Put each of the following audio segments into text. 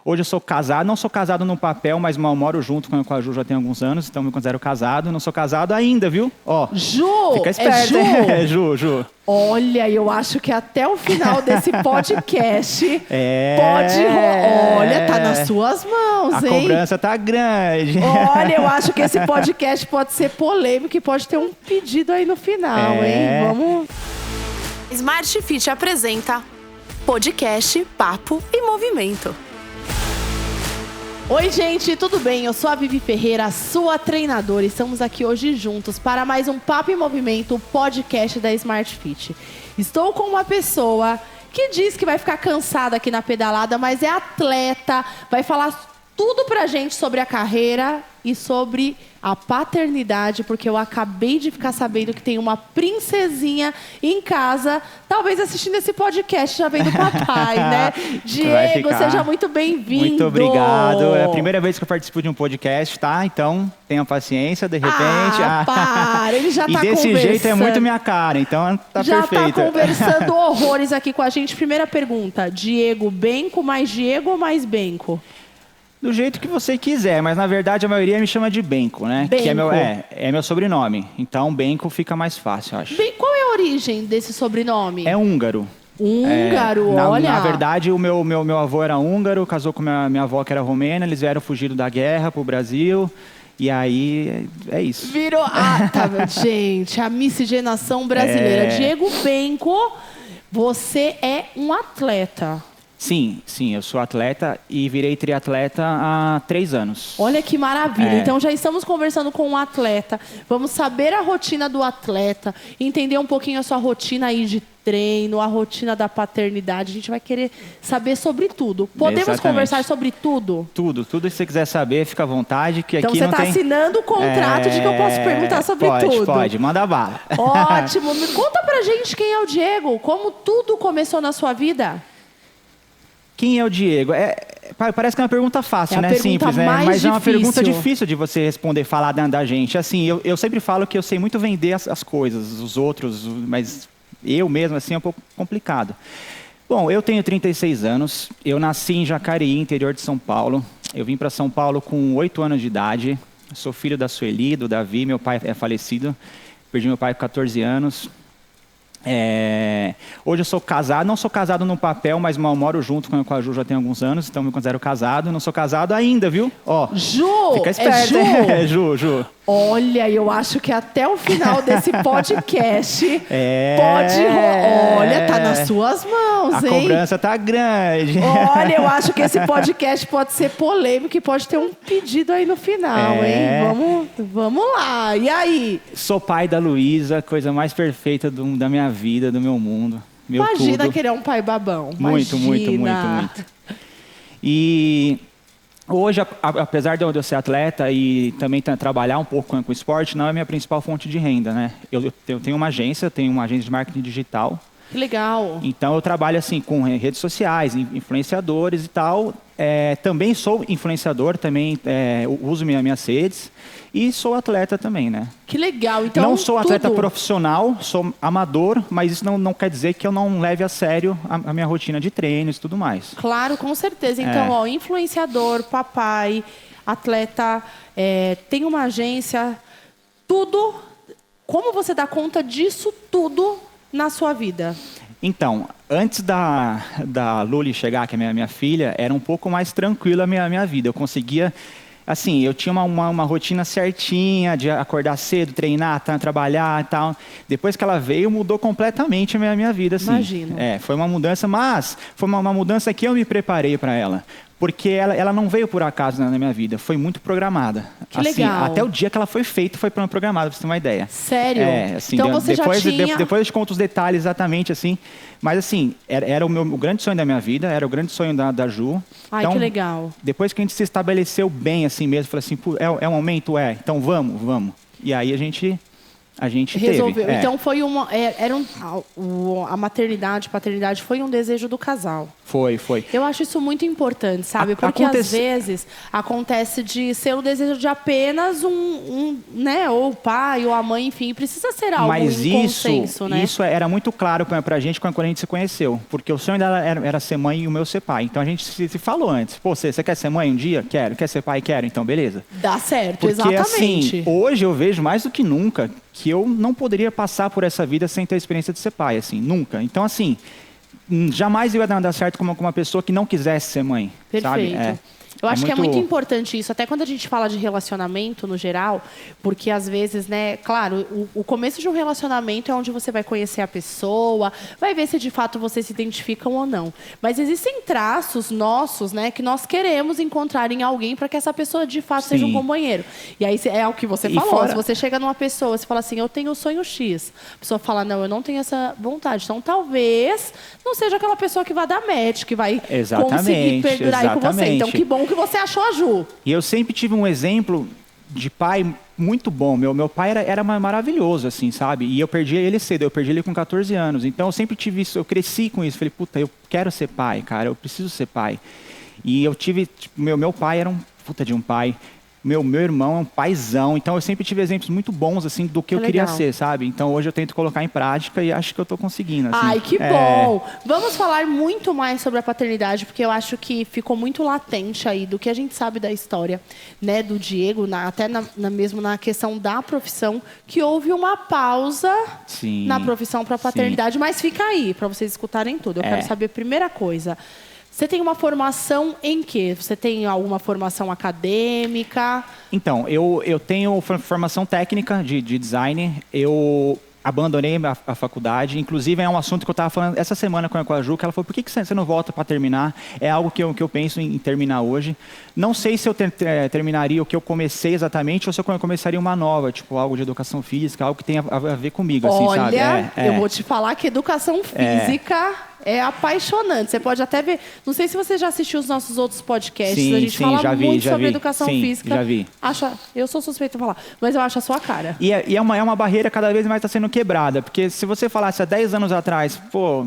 Hoje eu sou casado, não sou casado no papel, mas mal moro junto com a Ju já tem alguns anos, então me considero casado. Não sou casado ainda, viu? Ó, Ju! fica esperto. É Ju? Ju. Olha, eu acho que até o final desse podcast Olha, tá nas suas mãos, hein? A cobrança tá grande. Olha, eu acho que esse podcast pode ser polêmico e pode ter um pedido aí no final, hein? Vamos... Smart Fit apresenta podcast Papo e Movimento. Oi, gente, tudo bem? Eu sou a Vivi Ferreira, sua treinadora, e estamos aqui hoje juntos para mais um Papo em Movimento, o podcast da Smart Fit. Estou com uma pessoa que diz que vai ficar cansada aqui na pedalada, mas é atleta, vai falar tudo pra gente sobre a carreira e sobre a paternidade, porque eu acabei de ficar sabendo que tem uma princesinha em casa, talvez assistindo esse podcast, já vendo o papai, né? Diego, seja muito bem-vindo. Muito obrigado. É a primeira vez que eu participo de um podcast, tá? Então, tenha paciência, de repente. Para, ele já tá conversando. E desse jeito é muito minha cara, então tá perfeito. Já tá conversando horrores aqui com a gente. Primeira pergunta, Diego Benco, mais Diego ou mais Benco? Do jeito que você quiser, mas na verdade a maioria me chama de Benco, né? Benco. Que é meu sobrenome. Então Benco fica mais fácil, eu acho. Qual é a origem desse sobrenome? É húngaro. Olha. Na verdade, o meu avô era húngaro, casou com minha avó que era romena, eles vieram fugido da guerra pro Brasil. E aí, é isso. Virou... gente, a miscigenação brasileira. Diego Benco, você é um atleta. Sim, eu sou atleta e virei triatleta há 3 anos. Olha que maravilha. Então já estamos conversando com um atleta. Vamos saber a rotina do atleta, entender um pouquinho a sua rotina aí de treino, a rotina da paternidade. A gente vai querer saber sobre tudo. Podemos conversar sobre tudo? Tudo que você quiser saber, fica à vontade. Que então aqui você não está assinando o contrato de que eu posso perguntar sobre tudo. Pode, manda bala. Ótimo. Conta pra gente quem é o Diego, como tudo começou na sua vida. Quem é o Diego? Parece que é uma pergunta fácil, né? Simples, né? Mas é uma pergunta difícil de você responder, falar da gente. Assim, eu sempre falo que eu sei muito vender as coisas, os outros, mas eu mesmo, assim, é um pouco complicado. Bom, eu tenho 36 anos, eu nasci em Jacareí, interior de São Paulo. Eu vim para São Paulo com 8 anos de idade. Sou filho da Sueli, do Davi, meu pai é falecido. Perdi meu pai com 14 anos. Hoje eu sou casado, não sou casado no papel, mas mal moro junto com a Ju já tem alguns anos, então me considero casado. Não sou casado ainda, viu? Ó, Ju! Fica esperto. É Ju. Olha, eu acho que até o final desse podcast Olha, tá nas suas mãos, hein? A cobrança tá grande. Olha, eu acho que esse podcast pode ser polêmico e pode ter um pedido aí no final, hein? Vamos lá. E aí? Sou pai da Luísa, coisa mais perfeita da minha vida, do meu mundo. Imagina tudo. querer um pai babão. Muito. E hoje, apesar de eu ser atleta e também trabalhar um pouco com o esporte, não é a minha principal fonte de renda, né? Eu tenho uma agência de marketing digital. Que legal. Então eu trabalho assim com redes sociais, influenciadores e tal. Também sou influenciador, também uso minhas redes e sou atleta também, né? Que legal. Então, não sou atleta profissional, sou amador, mas isso não quer dizer que eu não leve a sério a minha rotina de treinos e tudo mais. Claro, com certeza. Então, influenciador, papai, atleta, tem uma agência, tudo. Como você dá conta disso tudo na sua vida? Então, antes da Luli chegar, que é minha filha, era um pouco mais tranquila a minha vida. Eu conseguia, assim, eu tinha uma rotina certinha de acordar cedo, treinar, trabalhar e tal. Depois que ela veio, mudou completamente a minha vida, assim. Imagino. Foi uma mudança, mas foi uma mudança que eu me preparei para ela. Porque ela não veio por acaso na minha vida, foi muito programada. Que legal. Até o dia que ela foi feita, foi programada, pra você ter uma ideia. Sério? Assim, então você depois, já tinha... Depois eu te conto os detalhes exatamente, assim. Mas assim, era o grande sonho da minha vida, era o grande sonho da Ju. Ai, então, que legal. Depois que a gente se estabeleceu bem assim mesmo, falei assim, é um momento? Então vamos. E aí a gente resolveu. Teve. Então foi a maternidade, paternidade foi um desejo do casal. Foi. Eu acho isso muito importante, sabe? Porque às vezes acontece de ser o desejo de apenas né? Ou o pai ou a mãe, enfim, precisa ser algo em consenso, né? Isso era muito claro pra gente quando a gente se conheceu. Porque o sonho dela era ser mãe e o meu ser pai. Então a gente se falou antes. Pô, você quer ser mãe um dia? Quero. Quer ser pai? Quero. Então, beleza. Dá certo, porque, exatamente. Assim, hoje eu vejo mais do que nunca que eu não poderia passar por essa vida sem ter a experiência de ser pai, assim, nunca. Então, assim, jamais eu ia dar certo como uma pessoa que não quisesse ser mãe. Perfeito. Sabe? Eu acho que é muito importante isso, até quando a gente fala de relacionamento no geral, porque às vezes, né, claro, o começo de um relacionamento é onde você vai conhecer a pessoa, vai ver se de fato vocês se identificam ou não. Mas existem traços nossos, né, que nós queremos encontrar em alguém para que essa pessoa de fato seja um companheiro. E aí é o que você falou, se você chega numa pessoa, você fala assim, eu tenho o sonho X. A pessoa fala, não, eu não tenho essa vontade. Então talvez não seja aquela pessoa que vai dar match, que vai conseguir perdurar aí com você. Então que bom que você achou a Ju. E eu sempre tive um exemplo de pai muito bom. Meu pai era maravilhoso, assim, sabe? E eu perdi ele cedo, eu perdi ele com 14 anos. Então eu sempre tive isso, eu cresci com isso. Falei, puta, eu quero ser pai, cara, eu preciso ser pai. E eu tive, meu pai era um puta de um pai. Meu irmão é um paizão, então eu sempre tive exemplos muito bons, assim, do que eu queria ser, sabe? Então hoje eu tento colocar em prática e acho que eu tô conseguindo, assim. Ai, que bom! Vamos falar muito mais sobre a paternidade, porque eu acho que ficou muito latente aí do que a gente sabe da história, né, do Diego, até mesmo na questão da profissão, que houve uma pausa na profissão para a paternidade, mas fica aí, para vocês escutarem tudo. Eu quero saber, primeira coisa, você tem uma formação em quê? Você tem alguma formação acadêmica? Então, eu tenho formação técnica de design. Eu abandonei a faculdade. Inclusive, é um assunto que eu estava falando essa semana com a Ju, que ela falou, por que você não volta para terminar? É algo que eu penso em terminar hoje. Não sei se eu terminaria o que eu comecei exatamente ou se eu começaria uma nova, tipo algo de educação física, algo que tenha a ver comigo, assim, sabe? Olha, eu vou te falar que educação física é apaixonante. Você pode até ver... Não sei se você já assistiu os nossos outros podcasts. Sim, a gente fala muito sobre educação física. Já vi. Eu sou suspeita de falar, mas eu acho a sua cara. E é uma barreira cada vez mais está sendo quebrada. Porque se você falasse há 10 anos atrás, pô,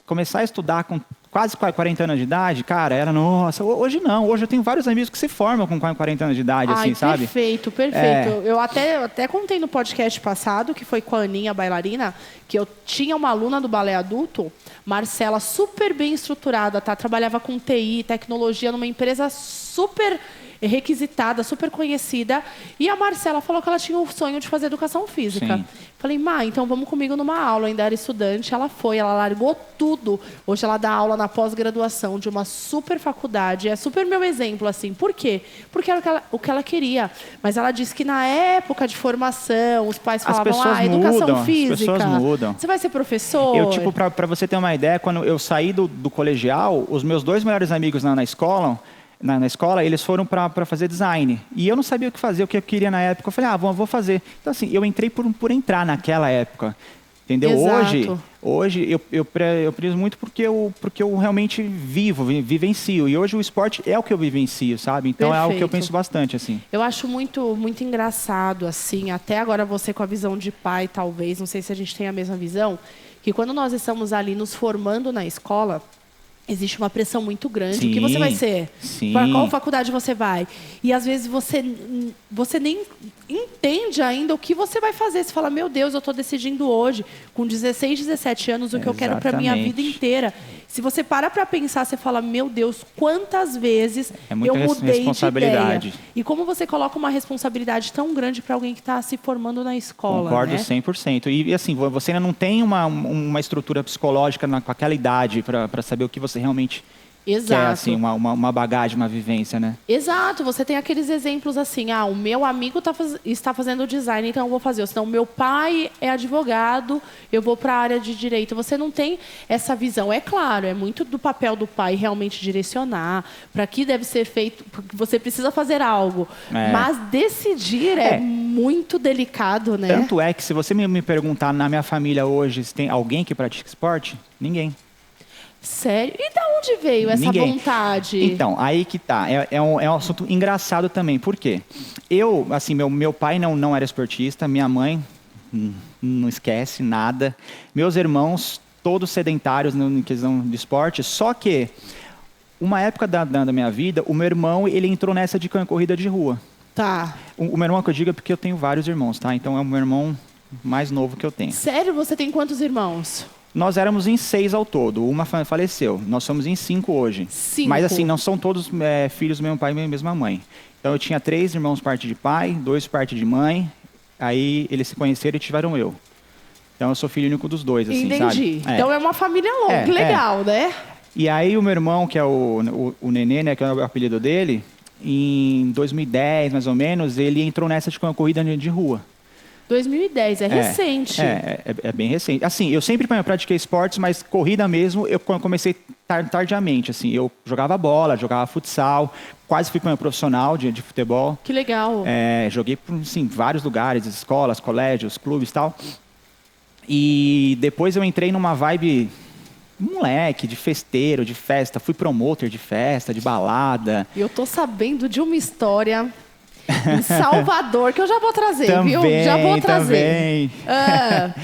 começar a estudar com quase 40 anos de idade, cara, era nossa. Hoje não. Hoje eu tenho vários amigos que se formam com 40 anos de idade, assim, sabe? Perfeito. Eu até contei no podcast passado, que foi com a Aninha, bailarina, que eu tinha uma aluna do balé adulto, Marcela, super bem estruturada, tá? Trabalhava com TI, tecnologia, numa empresa super requisitada, super conhecida. E a Marcela falou que ela tinha o sonho de fazer educação física. Sim. Falei, então vamos comigo numa aula. Eu ainda era estudante, ela largou tudo. Hoje ela dá aula na pós-graduação de uma super faculdade. É super meu exemplo, assim. Por quê? Porque era o que ela queria. Mas ela disse que na época de formação, os pais falavam, educação física. As pessoas mudam. Você vai ser professor? Eu, pra você ter uma ideia, quando eu saí do colegial, os meus 2 melhores amigos na escola... Na escola, eles foram para fazer design. E eu não sabia o que fazer, o que eu queria na época. Eu falei, vou fazer. Então, assim, eu entrei por entrar naquela época. Entendeu? Exato. Hoje eu prezo muito porque eu realmente vivencio. E hoje o esporte é o que eu vivencio, sabe? Então é algo que eu penso bastante, assim. Eu acho muito, muito engraçado, assim, até agora você com a visão de pai, talvez, não sei se a gente tem a mesma visão, que quando nós estamos ali nos formando na escola, existe uma pressão muito grande. Sim, o que você vai ser? Sim. Para qual faculdade você vai? E às vezes você nem entende ainda o que você vai fazer. Você fala, meu Deus, eu estou decidindo hoje, com 16, 17 anos, o que eu quero para a minha vida inteira. Se você para pensar, você fala, meu Deus, quantas vezes eu mudei de ideia. E como você coloca uma responsabilidade tão grande para alguém que está se formando na escola. Concordo, né? 100%. E assim, você ainda não tem uma estrutura psicológica com aquela idade para saber o que você realmente Exato. quer, assim, uma bagagem, uma vivência, né? Exato. Você tem aqueles exemplos assim, o meu amigo está fazendo design, então eu vou fazer. Ou senão, meu pai é advogado, eu vou para a área de direito. Você não tem essa visão. É claro, é muito do papel do pai realmente direcionar para que deve ser feito, porque você precisa fazer algo. Mas decidir é muito delicado, né? Tanto é que se você me perguntar na minha família hoje se tem alguém que pratica esporte, ninguém. Sério? E de onde veio essa vontade? Então, aí que tá. É um assunto engraçado também. Por quê? Eu, assim, meu pai não era esportista, minha mãe não esquece nada. Meus irmãos, todos sedentários em questão de esporte, só que uma época da minha vida, o meu irmão, ele entrou nessa de corrida de rua. Tá. O meu irmão que eu digo é porque eu tenho vários irmãos, tá? Então é o meu irmão mais novo que eu tenho. Sério? Você tem quantos irmãos? Nós éramos em 6 ao todo, uma faleceu. Nós somos em 5 hoje. 5? Mas assim, não são todos filhos do mesmo pai e mesma mãe. Então eu tinha 3 irmãos parte de pai, 2 parte de mãe, aí eles se conheceram e tiveram eu. Então eu sou filho único dos dois, assim, Entendi. sabe? Então é uma família longa, legal, né? E aí o meu irmão, que é o Nenê, né, que é o apelido dele, em 2010, mais ou menos, ele entrou nessa de corrida de rua. 2010, é recente. É bem recente. Assim, eu sempre pratiquei esportes, mas corrida mesmo, eu comecei tardiamente, assim. Eu jogava bola, jogava futsal, quase fui profissional de futebol. Que legal. Joguei por, assim, vários lugares, escolas, colégios, clubes e tal. E depois eu entrei numa vibe moleque, de festeiro, de festa. Fui promotor de festa, de balada. E eu tô sabendo de uma história em Salvador que eu já vou trazer, também, viu? Já vou trazer. Também.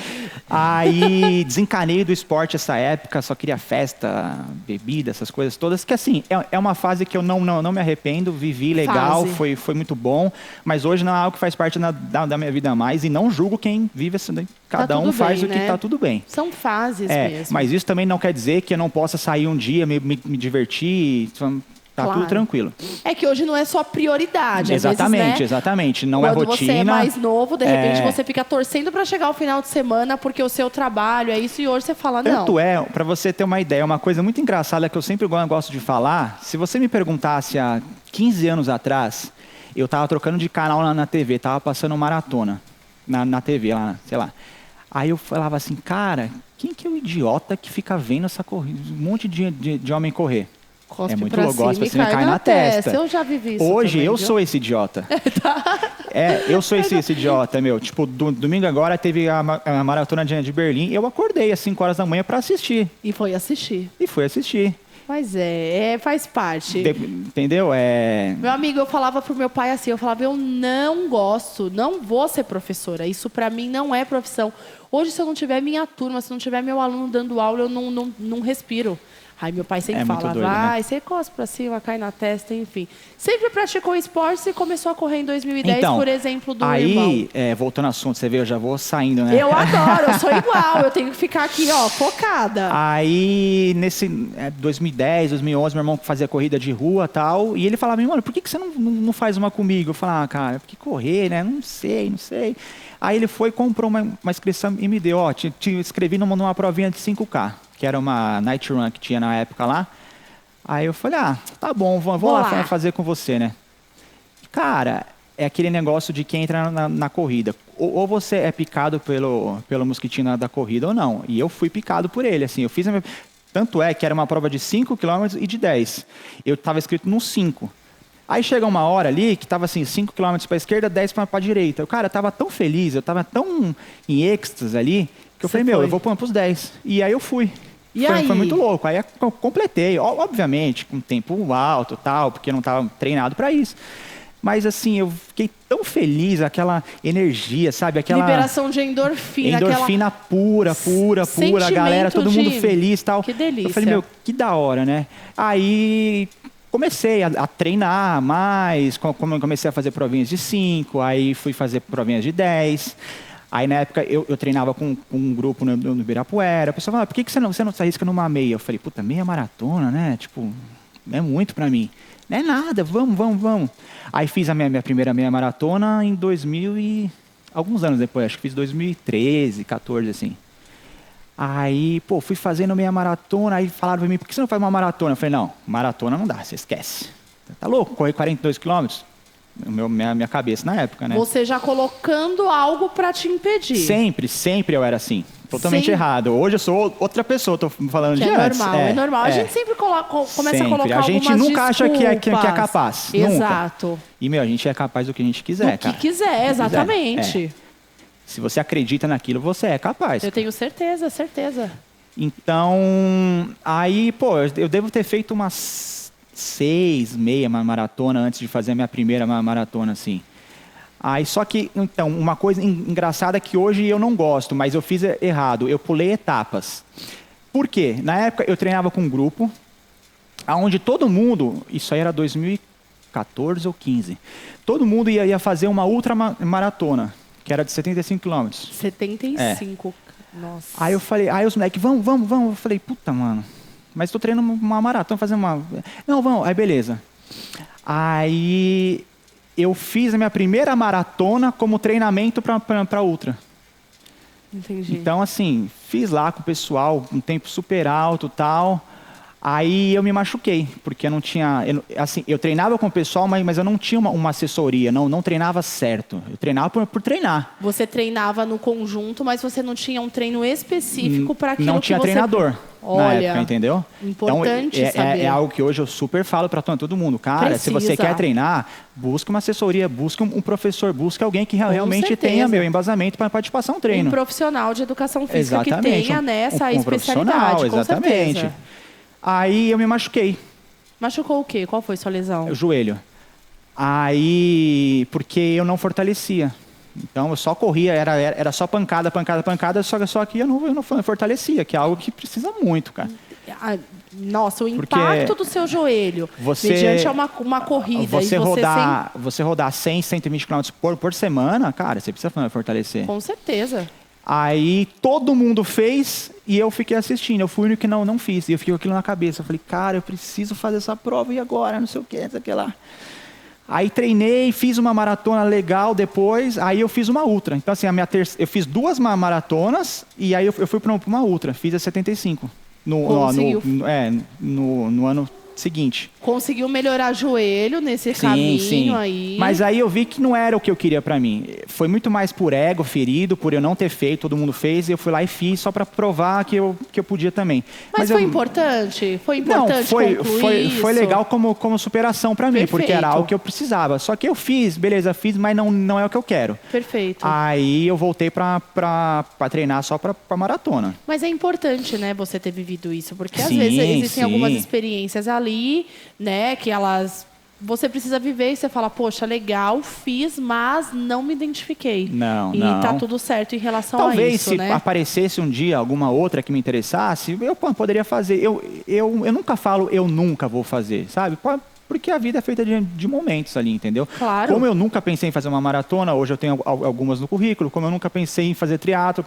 Aí desencanei do esporte essa época, só queria festa, bebida, essas coisas todas. Que assim, é uma fase que eu não me arrependo, vivi legal, foi muito bom. Mas hoje não é algo que faz parte da minha vida mais. E não julgo quem vive isso daí. Cada um faz o que tá tudo bem. São fases mesmo. Mas isso também não quer dizer que eu não possa sair um dia, me divertir. Tá tudo tranquilo. É que hoje não é só prioridade. Exatamente, às vezes, né? Exatamente. Não é rotina. Quando você é mais novo, de repente você fica torcendo para chegar ao final de semana porque o seu trabalho é isso e hoje você fala não. Tanto para você ter uma ideia, uma coisa muito engraçada que eu sempre gosto de falar, se você me perguntasse há 15 anos atrás, eu tava trocando de canal na TV, tava passando maratona na TV, lá, sei lá. Aí eu falava assim, cara, quem que é o idiota que fica vendo essa corrida, um monte de homem correr? Cospe é muito louco, pra cima e cai na testa. Eu já vivi isso. Hoje também, eu sou esse idiota. Eu sou esse idiota, meu. Tipo, domingo agora teve a maratona de Berlim. Eu acordei às 5 horas da manhã pra assistir. E foi assistir. Mas faz parte. Entendeu? Meu amigo, eu falava pro meu pai assim, eu não gosto, não vou ser professora. Isso pra mim não é profissão. Hoje, se eu não tiver minha turma, se não tiver meu aluno dando aula, eu não respiro. Aí meu pai sempre fala, doido, vai, né? você cospe pra cima, cai na testa, enfim. Sempre praticou esportes e começou a correr em 2010, então, por exemplo, do irmão. Aí, voltando ao assunto, você vê, eu já vou saindo, né? Eu adoro, eu sou igual, eu tenho que ficar aqui, ó, focada. Aí, nesse 2010, 2011, meu irmão fazia corrida de rua e tal, e ele falava, mano, por que você não faz uma comigo? Eu falava, cara, porque correr, né? Não sei. Aí ele foi, comprou uma inscrição e me deu, te inscrevi numa provinha de 5K. Que era uma night run que tinha na época lá. Aí eu falei, tá bom, vou lá fazer com você, né? Cara, é aquele negócio de quem entra na corrida. Ou você é picado pelo mosquitinho da corrida ou não. E eu fui picado por ele, assim. Eu fiz tanto é que era uma prova de 5 km e de 10. Eu estava escrito no 5. Aí chega uma hora ali que estava assim, 5 km para a esquerda, 10 para a direita. Cara, eu estava tão feliz, eu estava tão em êxtase ali, que eu falei, eu vou para os 10. E aí eu fui. Foi muito louco. Aí eu completei, obviamente, com tempo alto e tal, porque eu não estava treinado para isso. Mas assim, eu fiquei tão feliz, aquela energia, sabe? Aquela liberação de endorfina. Endorfina pura, a galera, todo mundo feliz e tal. Que delícia. Eu falei, que da hora, né? Aí comecei a treinar mais, comecei a fazer provinhas de 5, aí fui fazer provinhas de 10. Aí, na época, eu treinava com um grupo no Ibirapuera. A pessoa falava, por que você não se arrisca numa meia? Eu falei, meia maratona, né? Tipo, é muito pra mim. Não é nada, vamos. Aí fiz a minha primeira meia maratona em 2000 e... alguns anos depois, acho que fiz 2013, 14, assim. Aí, fui fazendo meia maratona, aí falaram pra mim, por que você não faz uma maratona? Eu falei, não, maratona não dá, você esquece. Tá louco? Correr 42 quilômetros? Minha cabeça na época, né? Você já colocando algo para te impedir. Sempre eu era assim. Totalmente errado. Hoje eu sou outra pessoa, tô falando de antes. É normal. A gente sempre começa a colocar a gente nunca acha que é capaz. Exato. Nunca. E, a gente é capaz do que a gente quiser, cara. Do que quiser, exatamente. Se você acredita naquilo, você é capaz. Eu tenho certeza. Então, aí, eu devo ter feito umas 6 meia maratona antes de fazer a minha primeira maratona, assim. Aí, só que, então, uma coisa engraçada que hoje eu não gosto, mas eu fiz errado. Eu pulei etapas. Por quê? Na época eu treinava com um grupo, onde todo mundo, isso aí era 2014 ou 15, todo mundo ia fazer uma ultramaratona, que era de 75 quilômetros. 75, nossa. Aí eu falei, os moleques, vamos. Eu falei, puta, mano, mas tô treinando uma maratona, fazendo uma... Não, vamos. Aí beleza. Aí eu fiz a minha primeira maratona como treinamento para ultra. Entendi. Então, assim, fiz lá com o pessoal, um tempo super alto e tal. Aí eu me machuquei, porque eu não tinha... eu treinava com o pessoal, mas eu não tinha uma assessoria, não treinava certo. Eu treinava por treinar. Você treinava no conjunto, mas você não tinha um treino específico para aquilo que você... Não tinha treinador na época, entendeu? Importante então, saber. É algo que hoje eu super falo para todo mundo. Cara, se você quer treinar, busque uma assessoria, busque um professor, busque alguém que realmente tenha embasamento para te passar um treino. Um profissional de educação física exatamente, que tenha nessa um especialidade, com exatamente. certeza. Aí eu me machuquei. Machucou o quê? Qual foi sua lesão? O joelho. Aí, porque eu não fortalecia. Então eu só corria, era só pancada, só que eu não fortalecia, que é algo que precisa muito, cara. Nossa, o impacto do seu joelho, mediante uma corrida, você rodar 100, 120 km por semana, cara, você precisa fortalecer. Com certeza. Aí todo mundo fez e eu fiquei assistindo. Eu fui o único que não fiz. E eu fiquei com aquilo na cabeça. Eu falei, cara, eu preciso fazer essa prova e agora? Não sei o que, não sei o que lá. Aí treinei, fiz uma maratona legal depois. Aí eu fiz uma ultra. Então assim, eu fiz 2 maratonas e aí eu fui para uma ultra. Fiz a 75 no ano seguinte. Conseguiu melhorar joelho nesse caminho aí. Mas aí eu vi que não era o que eu queria pra mim. Foi muito mais por ego ferido, por eu não ter feito, todo mundo fez, e eu fui lá e fiz só pra provar que eu podia também. Mas foi importante? Foi importante concluir isso? Foi legal como superação pra mim, porque era algo que eu precisava. Só que eu fiz, mas não é o que eu quero. Perfeito. Aí eu voltei pra treinar só pra maratona. Mas é importante, né, você ter vivido isso, porque às vezes existem algumas experiências ali, né, que você precisa viver e você fala, poxa, legal, fiz, mas não me identifiquei. E tá tudo certo em relação a isso, Talvez se né? aparecesse um dia alguma outra que me interessasse, eu poderia fazer. Eu nunca falo, eu nunca vou fazer, sabe? Porque a vida é feita de momentos ali, entendeu? Claro. Como eu nunca pensei em fazer uma maratona, hoje eu tenho algumas no currículo, como eu nunca pensei em fazer triatlo,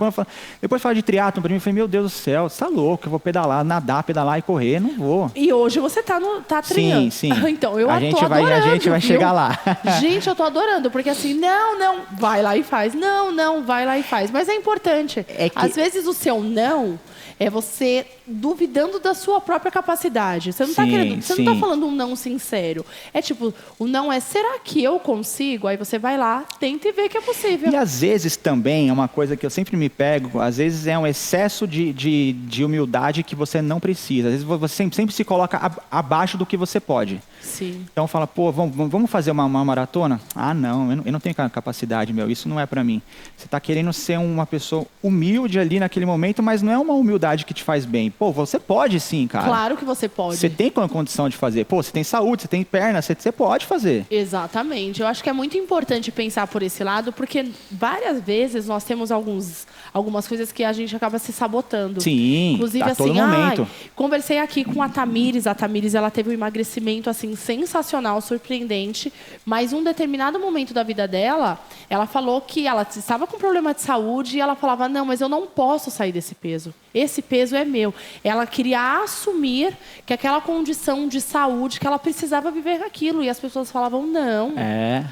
depois de falar de triatlo, para mim, eu falei, meu Deus do céu, você tá louco, eu vou pedalar, nadar, pedalar e correr, não vou. E hoje você tá treinando. Sim. Então, eu tô adorando. A gente vai chegar lá. Gente, eu tô adorando, porque assim, não, vai lá e faz. Não, vai lá e faz. Mas é importante. Às vezes o seu não é você duvidando da sua própria capacidade. Você não tá querendo, você não tá falando um não sincero. É tipo, o não é, será que eu consigo? Aí você vai lá, tenta e vê que é possível. E às vezes também é uma coisa que eu sempre me pego, às vezes é um excesso de humildade que você não precisa. Às vezes você sempre se coloca abaixo do que você pode. Sim. Então fala, pô, vamos fazer uma maratona? Ah, não, eu não tenho capacidade, isso não é pra mim. Você tá querendo ser uma pessoa humilde ali naquele momento, mas não é uma humildade que te faz bem. Pô, você pode sim, cara. Claro que você pode. Você tem condição de fazer. Pô, você tem saúde, você tem perna, você pode fazer. Exatamente. Eu acho que é muito importante pensar por esse lado, porque várias vezes nós temos algumas coisas que a gente acaba se sabotando. Sim, inclusive a todo momento. Conversei aqui com a Tamires. A Tamires, ela teve um emagrecimento assim sensacional, surpreendente, mas um determinado momento da vida dela, ela falou que ela estava com problema de saúde e ela falava, não, mas eu não posso sair desse peso. Esse peso é meu. Ela queria assumir que aquela condição de saúde, que ela precisava viver aquilo. E as pessoas falavam, não,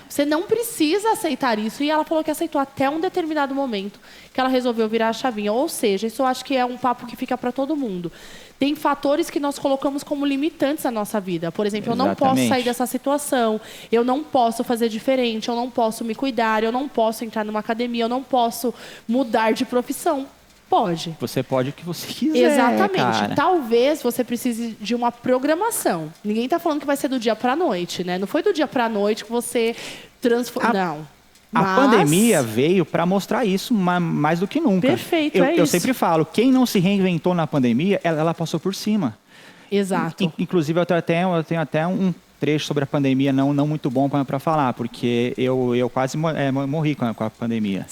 você não precisa aceitar isso. E ela falou que aceitou até um determinado momento, que ela resolveu virar a chavinha. Ou seja, isso eu acho que é um papo que fica para todo mundo. Tem fatores que nós colocamos como limitantes na nossa vida. Por exemplo, eu não posso sair dessa situação, eu não posso fazer diferente, eu não posso me cuidar, eu não posso entrar numa academia, eu não posso mudar de profissão. Pode. Você pode o que você quiser. Exatamente. Cara. Talvez você precise de uma programação. Ninguém está falando que vai ser do dia para a noite, né? Não foi do dia para a noite que você transforma. Não. A pandemia veio para mostrar isso mais do que nunca. Perfeito, eu sempre falo, quem não se reinventou na pandemia, ela passou por cima. Exato. Inclusive, eu tenho até trecho sobre a pandemia não muito bom para falar, porque eu quase morri com a pandemia.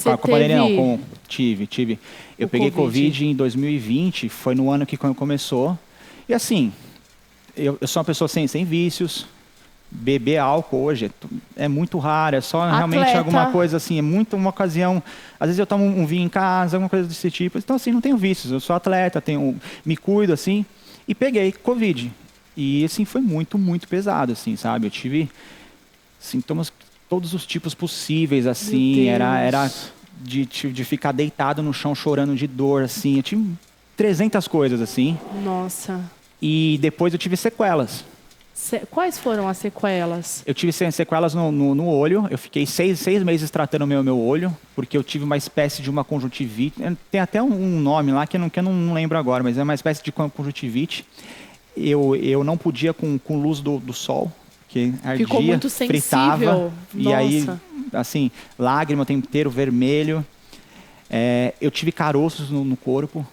Com a pandemia não, tive. Eu peguei Covid em 2020, foi no ano que começou. E assim, eu sou uma pessoa sem vícios. Beber álcool hoje é muito raro, é só realmente alguma coisa assim, é muito uma ocasião. Às vezes eu tomo um vinho em casa, alguma coisa desse tipo. Então assim, não tenho vícios, eu sou atleta, me cuido assim. E peguei Covid. E assim, foi muito, muito pesado, assim, sabe? Eu tive sintomas, todos os tipos possíveis, assim. Era de ficar deitado no chão chorando de dor, assim. Eu tive 300 coisas, assim. Nossa. E depois eu tive sequelas. Quais foram as sequelas? Eu tive sequelas no olho. Eu fiquei seis meses tratando o meu olho, porque eu tive uma espécie de uma conjuntivite. Tem até um nome lá que eu não lembro agora, mas é uma espécie de conjuntivite. Eu não podia com luz do sol, porque ardia, ficou muito sensível. Fritava. Nossa. E aí, assim, lágrima o tempo inteiro, vermelho. Eu tive caroços no corpo,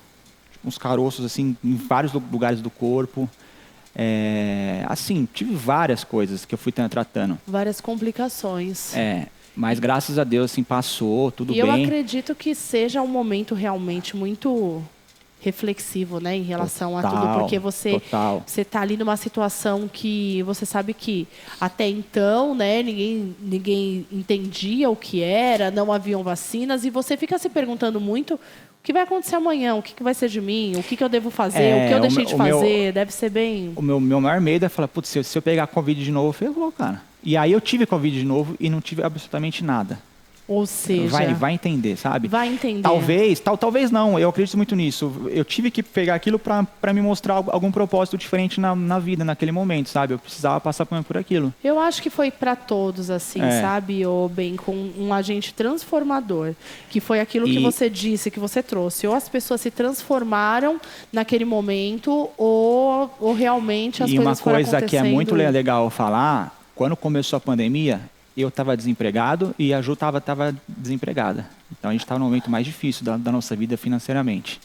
uns caroços assim em vários lugares do corpo. Assim, tive várias coisas que eu fui tratando. Várias complicações. Mas graças a Deus, assim, passou, tudo bem. E eu acredito que seja um momento realmente muito reflexivo, né, em relação a tudo, porque você tá ali numa situação que você sabe que até então, né, ninguém entendia o que era, não haviam vacinas, e você fica se perguntando muito o que vai acontecer amanhã, o que vai ser de mim, o que eu devo fazer, o que eu deixei de fazer, deve ser bem... O meu maior medo é falar, putz, se eu pegar Covid de novo, ferrou, cara. E aí eu tive Covid de novo e não tive absolutamente nada. Ou seja... Vai entender, sabe? Vai entender. Talvez não, eu acredito muito nisso. Eu tive que pegar aquilo para me mostrar algum propósito diferente na vida, naquele momento, sabe? Eu precisava passar por aquilo. Eu acho que foi para todos, assim, sabe? Ou bem, com um agente transformador, que foi aquilo que você disse, que você trouxe. Ou as pessoas se transformaram naquele momento, ou realmente as coisas foram acontecendo. E uma coisa que é muito legal falar, quando começou a pandemia, eu estava desempregado e a Ju estava desempregada. Então a gente estava no momento mais difícil da nossa vida financeiramente.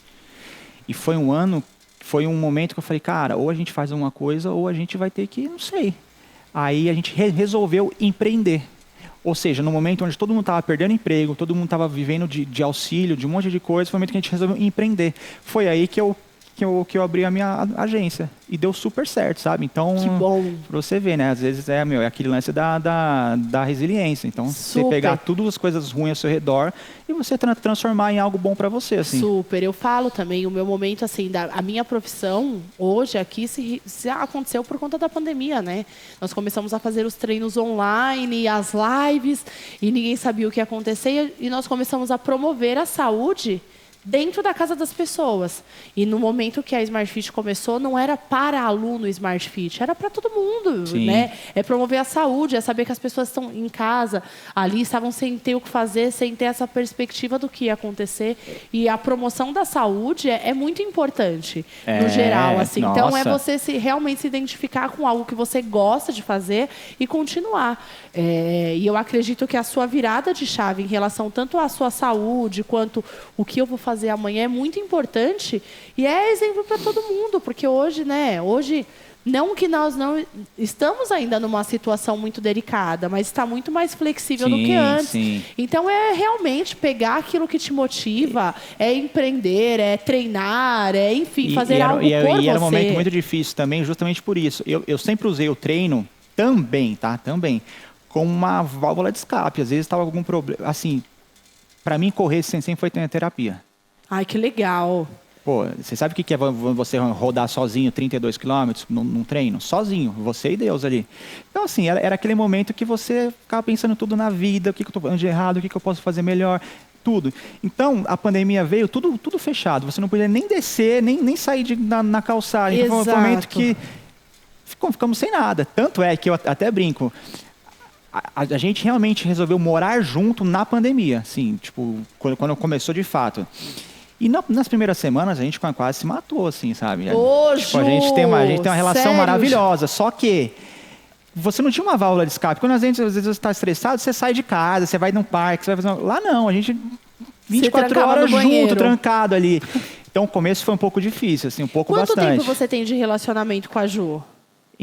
E foi um momento que eu falei, cara, ou a gente faz uma coisa ou a gente vai ter que, não sei. Aí a gente resolveu empreender. Ou seja, no momento onde todo mundo estava perdendo emprego, todo mundo estava vivendo de auxílio, de um monte de coisa, foi o momento que a gente resolveu empreender. Foi aí que eu abri a minha agência. E deu super certo, sabe? Então, que bom. Pra você ver, né? Às vezes é aquele lance da resiliência. Então, você pegar todas as coisas ruins ao seu redor e você transformar em algo bom pra você, assim. Super. Eu falo também, o meu momento, assim, a minha profissão, hoje, aqui, se aconteceu por conta da pandemia, né? Nós começamos a fazer os treinos online, as lives, e ninguém sabia o que ia acontecer. E nós começamos a promover a saúde dentro da casa das pessoas. E no momento que a Smart Fit começou, não era para aluno Smart Fit, era para todo mundo, né? É promover a saúde, é saber que as pessoas estão em casa, ali estavam sem ter o que fazer, sem ter essa perspectiva do que ia acontecer. E a promoção da saúde é muito importante, no geral, assim. Nossa. Então, é você realmente se identificar com algo que você gosta de fazer e continuar. E eu acredito que a sua virada de chave em relação tanto à sua saúde, quanto o que eu vou fazer amanhã é muito importante e é exemplo para todo mundo, porque hoje, né? Hoje, não que nós não estamos ainda numa situação muito delicada, mas está muito mais flexível do que antes. Sim. Então, é realmente pegar aquilo que te motiva, é empreender, é treinar, enfim, fazer algo por você. E era um momento muito difícil também, justamente por isso. Eu sempre usei o treino também, como uma válvula de escape. Às vezes estava algum problema, assim, para mim correr sempre foi terapia. Ai, que legal. Pô, você sabe o que é você rodar sozinho 32 quilômetros num treino? Sozinho, você e Deus ali. Então, assim, era aquele momento que você ficava pensando tudo na vida, o que eu estou fazendo de errado, o que eu posso fazer melhor, tudo. Então, a pandemia veio tudo fechado. Você não podia nem descer, nem sair na calçada. Então, foi um momento que ficamos sem nada. Tanto é que eu até brinco, a gente realmente resolveu morar junto na pandemia, assim, tipo, quando começou de fato. E nas primeiras semanas a gente quase se matou, assim, sabe? Tipo, a gente tem uma relação maravilhosa, só que você não tinha uma válvula de escape. Quando às vezes você está estressado, você sai de casa, você vai num parque, você vai fazer... Lá não, a gente 24 horas junto, trancado ali. Então o começo foi um pouco difícil, assim, bastante. Quanto tempo você tem de relacionamento com a Ju?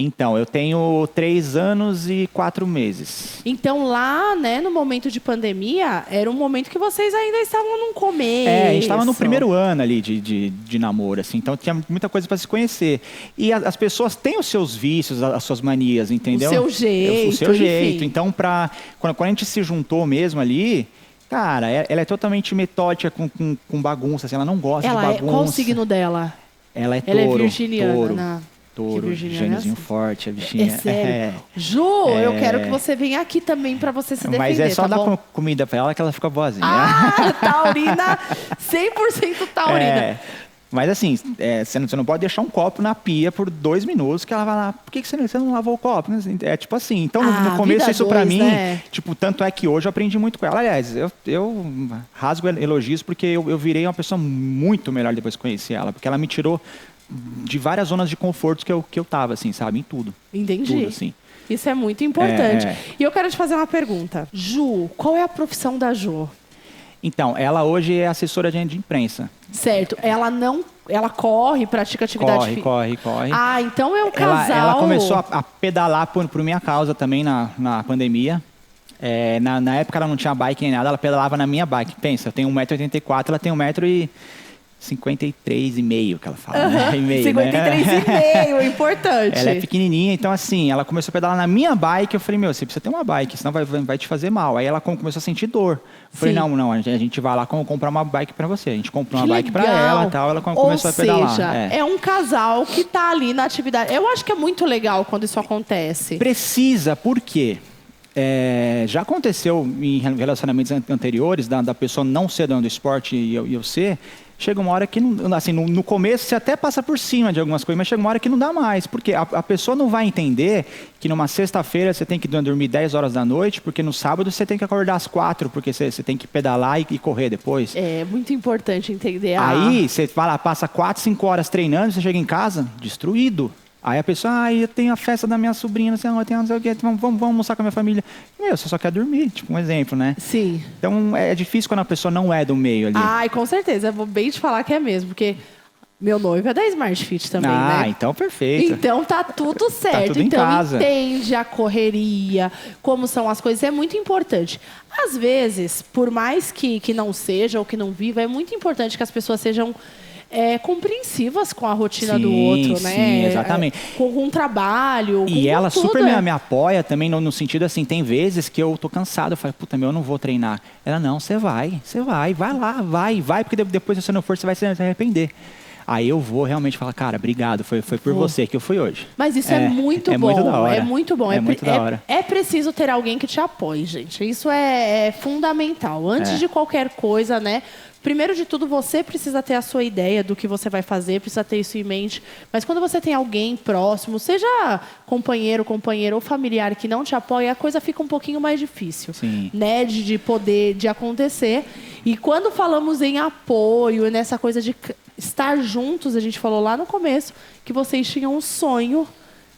Então, eu tenho 3 anos e 4 meses. Então, lá, né, no momento de pandemia, era um momento que vocês ainda estavam no começo. A gente estava no primeiro ano ali de namoro, assim. Então, tinha muita coisa para se conhecer. E as pessoas têm os seus vícios, as suas manias, entendeu? O seu jeito. O seu jeito. Então, quando a gente se juntou mesmo ali... Cara, ela é totalmente metódica com bagunça, assim, ela não gosta de bagunça. Qual o signo dela? Ela é touro. Ela é virginiana. Touro, gêniozinho forte, a bichinha. É sério? Ju, eu quero que você venha aqui também pra você se defender, mas é só tá dar comida pra ela que ela fica boazinha. Taurina, 100% taurina. Mas assim, você não pode deixar um copo na pia por 2 minutos que ela vai lá, por que você não lavou o copo? É tipo assim, então no começo isso pra mim, né? Tipo, tanto é que hoje eu aprendi muito com ela. Aliás, eu rasgo elogios porque eu virei uma pessoa muito melhor depois que conheci ela, porque ela me tirou de várias zonas de conforto que eu tava, assim, sabe? Em tudo. Entendi. Tudo, assim. Isso é muito importante. E eu quero te fazer uma pergunta. Ju, qual é a profissão da Ju? Então, ela hoje é assessora de imprensa. Certo. Ela corre, pratica atividade física? Corre. Então é um casal... Ela começou a pedalar por minha causa também na pandemia. Na época ela não tinha bike nem nada, ela pedalava na minha bike. Pensa, eu tenho 1,84 m, ela tem 1,53m que ela fala. Né? 53,5, importante. Ela é pequenininha, então assim, ela começou a pedalar na minha bike, eu falei, você precisa ter uma bike, senão vai te fazer mal. Aí ela começou a sentir dor. Eu falei, não, a gente vai lá comprar uma bike pra você. A gente comprou uma bike pra ela e tal, ela começou a pedalar. Ou seja, é um casal que tá ali na atividade. Eu acho que é muito legal quando isso acontece. Precisa, por quê? Já aconteceu em relacionamentos anteriores, da pessoa não ser dando esporte e eu ser... Chega uma hora que, assim, no começo você até passa por cima de algumas coisas, mas chega uma hora que não dá mais. Porque a pessoa não vai entender que numa sexta-feira você tem que dormir 10 horas da noite, porque no sábado você tem que acordar às 4, porque você tem que pedalar e correr depois. É muito importante entender. Aí você vai lá, passa 4, 5 horas treinando, você chega em casa destruído. Aí a pessoa, eu tenho a festa da minha sobrinha, não sei o que, vamos almoçar com a minha família. Você só quer dormir, tipo um exemplo, né? Sim. Então é difícil quando a pessoa não é do meio ali. Com certeza, eu vou bem te falar que é mesmo, porque meu noivo é da Smart Fit também, né? Então perfeito. Então tá tudo certo. Tá tudo em casa. Entende a correria, como são as coisas, é muito importante. Às vezes, por mais que não seja ou que não viva, é muito importante que as pessoas sejam... compreensivas com a rotina do outro, né? Sim, exatamente. Com um trabalho, e ela tudo, super me apoia também no sentido assim, tem vezes que eu tô cansado, eu falo, eu não vou treinar. Ela, não, você vai lá, vai, porque depois se você não for, você vai se arrepender. Aí eu vou realmente falar, cara, obrigado, foi por você que eu fui hoje. Mas isso é muito bom. Muito da hora. É muito bom. É muito da hora. É preciso ter alguém que te apoie, gente. Isso é fundamental. Antes de qualquer coisa, né? Primeiro de tudo, você precisa ter a sua ideia do que você vai fazer, precisa ter isso em mente. Mas quando você tem alguém próximo, seja companheiro ou familiar que não te apoia, a coisa fica um pouquinho mais difícil, né? De poder, de acontecer. E quando falamos em apoio, nessa coisa de estar juntos, a gente falou lá no começo que vocês tinham um sonho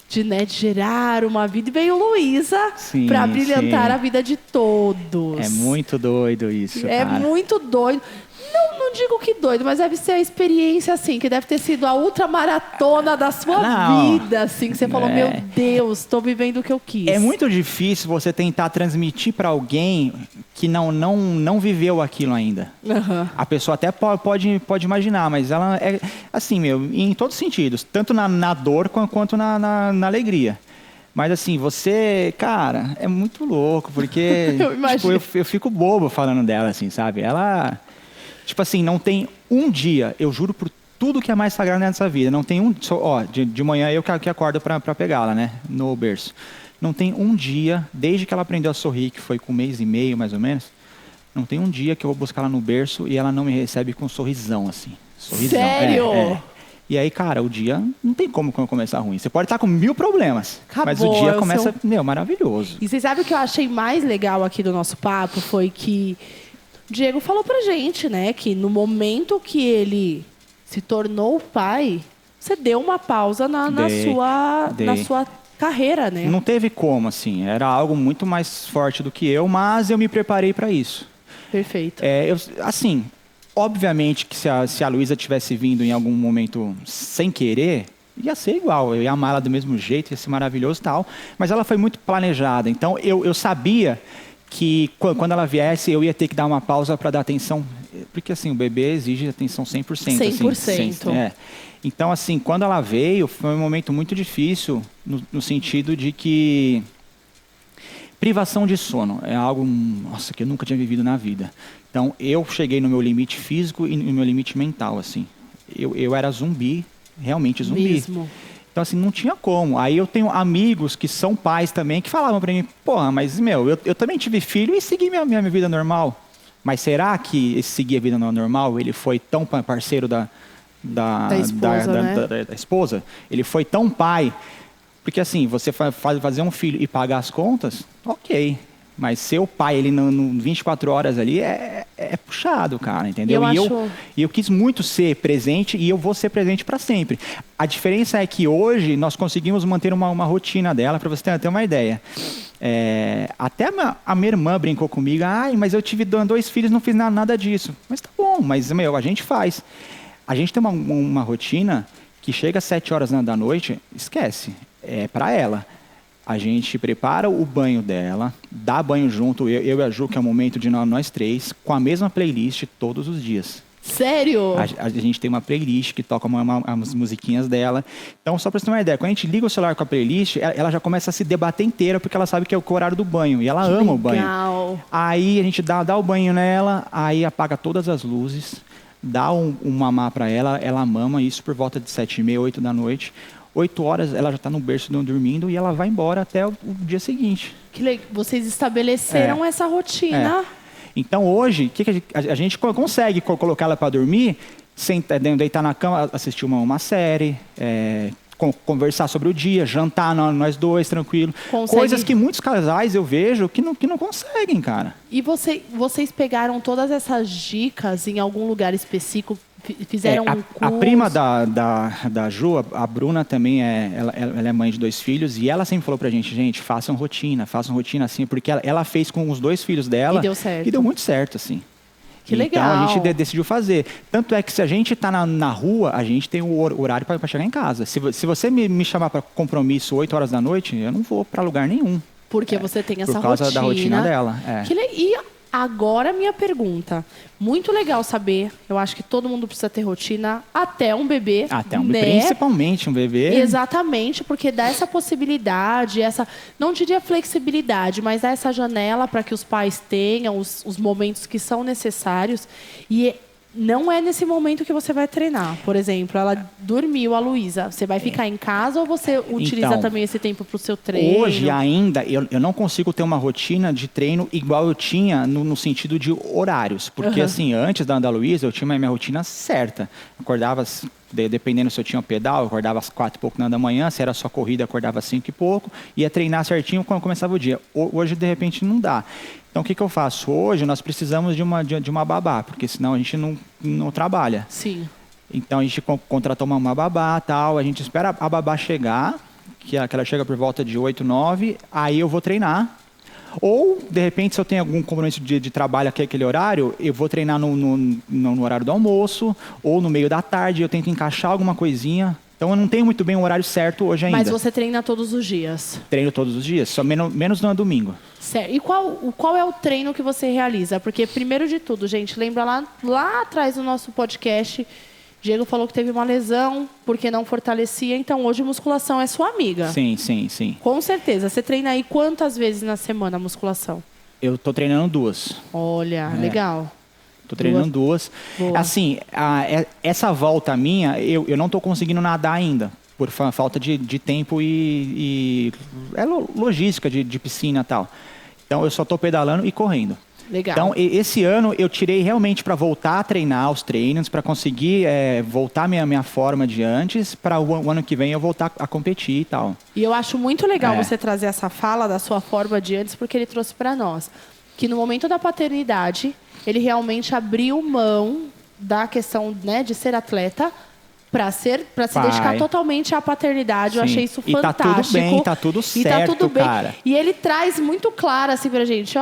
de gerar uma vida. E veio Luísa para brilhantar a vida de todos. É muito doido isso, cara. É muito doido. Não digo que doido, mas deve ser a experiência, assim, que deve ter sido a ultramaratona da sua vida, assim, que você falou, meu Deus, estou vivendo o que eu quis. É muito difícil você tentar transmitir para alguém que não viveu aquilo ainda. Uhum. A pessoa até pode imaginar, mas ela é, assim, em todos os sentidos, tanto na dor quanto na alegria. Mas assim, você, cara, é muito louco, porque eu fico bobo falando dela, assim, sabe? Ela... Tipo assim, não tem um dia, eu juro por tudo que é mais sagrado nessa vida, não tem de manhã eu que acordo pra pegá-la, né, no berço. Não tem um dia, desde que ela aprendeu a sorrir, que foi com 1 mês e meio, mais ou menos, não tem um dia que eu vou buscar ela no berço e ela não me recebe com um sorrisão, assim. Sorrisão. Sério? E aí, cara, o dia não tem como começar ruim. Você pode estar com 1000 problemas, mas o dia começa, maravilhoso. E você sabe o que eu achei mais legal aqui do nosso papo? Foi que Diego falou pra gente, né, que no momento que ele se tornou pai, você deu uma pausa na sua carreira, né? Não teve como, assim. Era algo muito mais forte do que eu, mas eu me preparei para isso. Perfeito. Obviamente que se a Luísa tivesse vindo em algum momento sem querer, ia ser igual, eu ia amar ela do mesmo jeito, ia ser maravilhoso e tal, mas ela foi muito planejada. Então, eu sabia que quando ela viesse, eu ia ter que dar uma pausa para dar atenção, porque assim, o bebê exige atenção 100%. 100%. Assim, Então, assim, quando ela veio, foi um momento muito difícil, no sentido de que privação de sono é algo, nossa, que eu nunca tinha vivido na vida. Então, eu cheguei no meu limite físico e no meu limite mental, assim. Eu era zumbi, realmente zumbi. Mesmo. Então, assim, não tinha como. Aí eu tenho amigos que são pais também, que falavam pra mim, porra, mas, eu também tive filho e segui minha vida normal. Mas será que esse seguir a vida normal, ele foi tão parceiro da esposa? Ele foi tão pai? Porque, assim, você fazer um filho e pagar as contas, ok. Mas ser o pai, ele no 24 horas ali, é puxado, cara, entendeu? E eu quis muito ser presente e eu vou ser presente para sempre. A diferença é que hoje nós conseguimos manter uma rotina dela, para você ter uma ideia. Até a minha irmã brincou comigo, mas eu tive 2 filhos, não fiz nada disso. Mas tá bom, mas a gente faz. A gente tem uma rotina que chega às 7 horas da noite, esquece, é para ela. A gente prepara o banho dela, dá banho junto, eu e a Ju, que é o momento de nós 3, com a mesma playlist todos os dias. Sério? A gente tem uma playlist que toca umas musiquinhas dela. Então, só para você ter uma ideia, quando a gente liga o celular com a playlist, ela já começa a se debater inteira, porque ela sabe que é o horário do banho, e ela ama o banho. Aí a gente dá o banho nela, aí apaga todas as luzes, dá um mamar para ela, ela mama, isso por volta de 7h30, 8 da noite. 8 horas ela já está no berço dormindo e ela vai embora até o dia seguinte. Que legal. Vocês estabeleceram essa rotina. Então hoje, que a gente consegue colocar ela para dormir, deitar na cama, assistir uma série, conversar sobre o dia, jantar nós 2, tranquilo. Coisas que muitos casais eu vejo que não conseguem, cara. E vocês pegaram todas essas dicas em algum lugar específico? Fizeram um curso? A prima da Ju, a Bruna também, ela é mãe de 2 filhos, e ela sempre falou pra gente, façam rotina assim, porque ela fez com os 2 filhos dela. E deu certo. E deu muito certo, assim. Que legal. Então a gente decidiu fazer. Tanto é que se a gente tá na rua, a gente tem o horário para chegar em casa. Se você me chamar para compromisso 8 horas da noite, eu não vou para lugar nenhum. Porque você tem essa rotina. Por causa da rotina dela. E agora minha pergunta. Muito legal saber. Eu acho que todo mundo precisa ter rotina até um bebê. Até um bebê, principalmente um bebê. Exatamente, porque dá essa possibilidade, não diria flexibilidade, mas dá essa janela para que os pais tenham os momentos que são necessários. E não é nesse momento que você vai treinar. Por exemplo, ela dormiu, a Luísa. Você vai ficar em casa ou você utiliza também esse tempo para o seu treino? Hoje ainda, eu não consigo ter uma rotina de treino igual eu tinha no sentido de horários. Porque assim, antes da Luísa, eu tinha minha rotina certa. Acordava, dependendo se eu tinha um pedal, eu acordava às 4 e pouco da manhã. Se era só corrida, eu acordava às 5 e pouco. Ia treinar certinho quando começava o dia. Hoje, de repente, não dá. Então, o que eu faço? Hoje, nós precisamos de uma babá, porque senão a gente não trabalha. Sim. Então, a gente contratou uma babá, tal, a gente espera a babá chegar, que ela chega por volta de 8, 9, aí eu vou treinar. Ou, de repente, se eu tenho algum compromisso de trabalho aquele horário, eu vou treinar no horário do almoço, ou no meio da tarde, eu tento encaixar alguma coisinha. Então, eu não tenho muito bem o horário certo hoje ainda. Mas você treina todos os dias? Treino todos os dias, só menos no domingo. Certo. E qual é o treino que você realiza? Porque, primeiro de tudo, gente, lembra lá atrás do nosso podcast, Diego falou que teve uma lesão porque não fortalecia. Então, hoje, musculação é sua amiga. Sim, sim, sim. Com certeza. Você treina aí quantas vezes na semana a musculação? Eu tô treinando 2. Olha, legal. Tô treinando 2. Assim, essa volta minha, eu não tô conseguindo nadar ainda, por falta de tempo e logística de piscina e tal. Então, eu só tô pedalando e correndo. Legal. Então, esse ano eu tirei realmente para voltar a treinar os treinos, para conseguir voltar minha forma de antes, para o ano que vem eu voltar a competir e tal. E eu acho muito legal você trazer essa fala da sua forma de antes, porque ele trouxe para nós que no momento da paternidade, ele realmente abriu mão da questão, né, de ser atleta para se dedicar totalmente à paternidade. Sim. Eu achei isso fantástico. E tá tudo bem, tá tudo certo, tá tudo bem. Cara. E ele traz muito claro assim pra gente,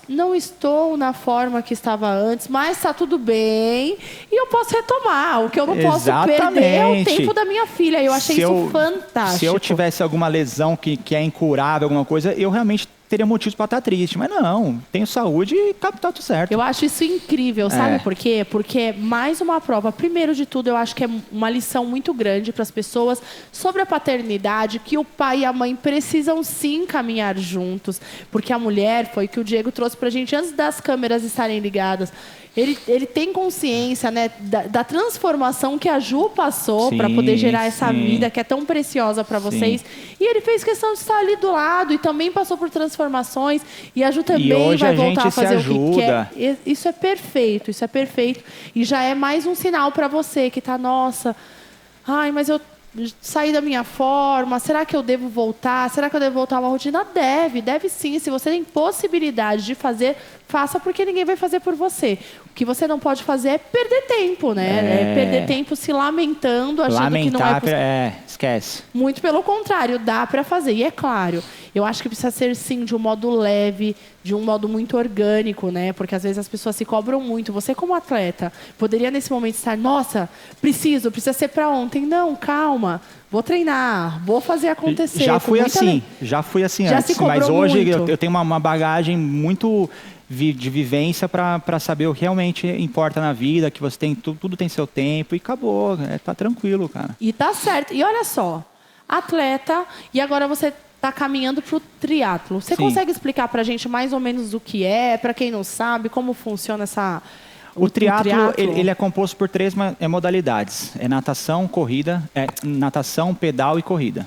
não estou na forma que estava antes, mas tá tudo bem e eu posso retomar. O que eu não posso perder é o tempo da minha filha. Eu achei isso fantástico. Se eu tivesse alguma lesão que é incurável, alguma coisa, eu realmente teria motivos para estar triste, mas não, tenho saúde e tá tudo certo. Eu acho isso incrível, sabe por quê? Porque é mais uma prova. Primeiro de tudo, eu acho que é uma lição muito grande para as pessoas sobre a paternidade, que o pai e a mãe precisam sim caminhar juntos, porque a mulher, foi o que o Diego trouxe pra gente antes das câmeras estarem ligadas, ele tem consciência, né, da transformação que a Ju passou para poder gerar essa vida que é tão preciosa para vocês. E ele fez questão de estar ali do lado e também passou por transformações. E a Ju também vai voltar a fazer o que quer. Isso é perfeito, isso é perfeito. E já é mais um sinal para você que tá, nossa, mas eu sair da minha forma, será que eu devo voltar? Será que eu devo voltar a uma rotina? Deve sim. Se você tem possibilidade de fazer, faça, porque ninguém vai fazer por você. O que você não pode fazer é perder tempo, né? É perder tempo se lamentando, achando que não é possível. Esquece. Muito pelo contrário, dá para fazer. E é claro, eu acho que precisa ser sim de um modo leve, de um modo muito orgânico, né? Porque às vezes as pessoas se cobram muito. Você como atleta poderia nesse momento estar, nossa, precisa ser para ontem. Não, calma. Vou treinar, vou fazer acontecer. Já fui assim antes, mas hoje eu tenho uma bagagem muito de vivência para saber o que realmente importa na vida, que você tem tudo tem seu tempo e acabou, tá tranquilo, cara. E tá certo. E olha só, atleta, e agora você tá caminhando pro triatlo. Você consegue explicar pra gente mais ou menos o que é, para quem não sabe, como funciona o triatlo, ele é composto por 3 modalidades. É natação, corrida, natação, pedal e corrida.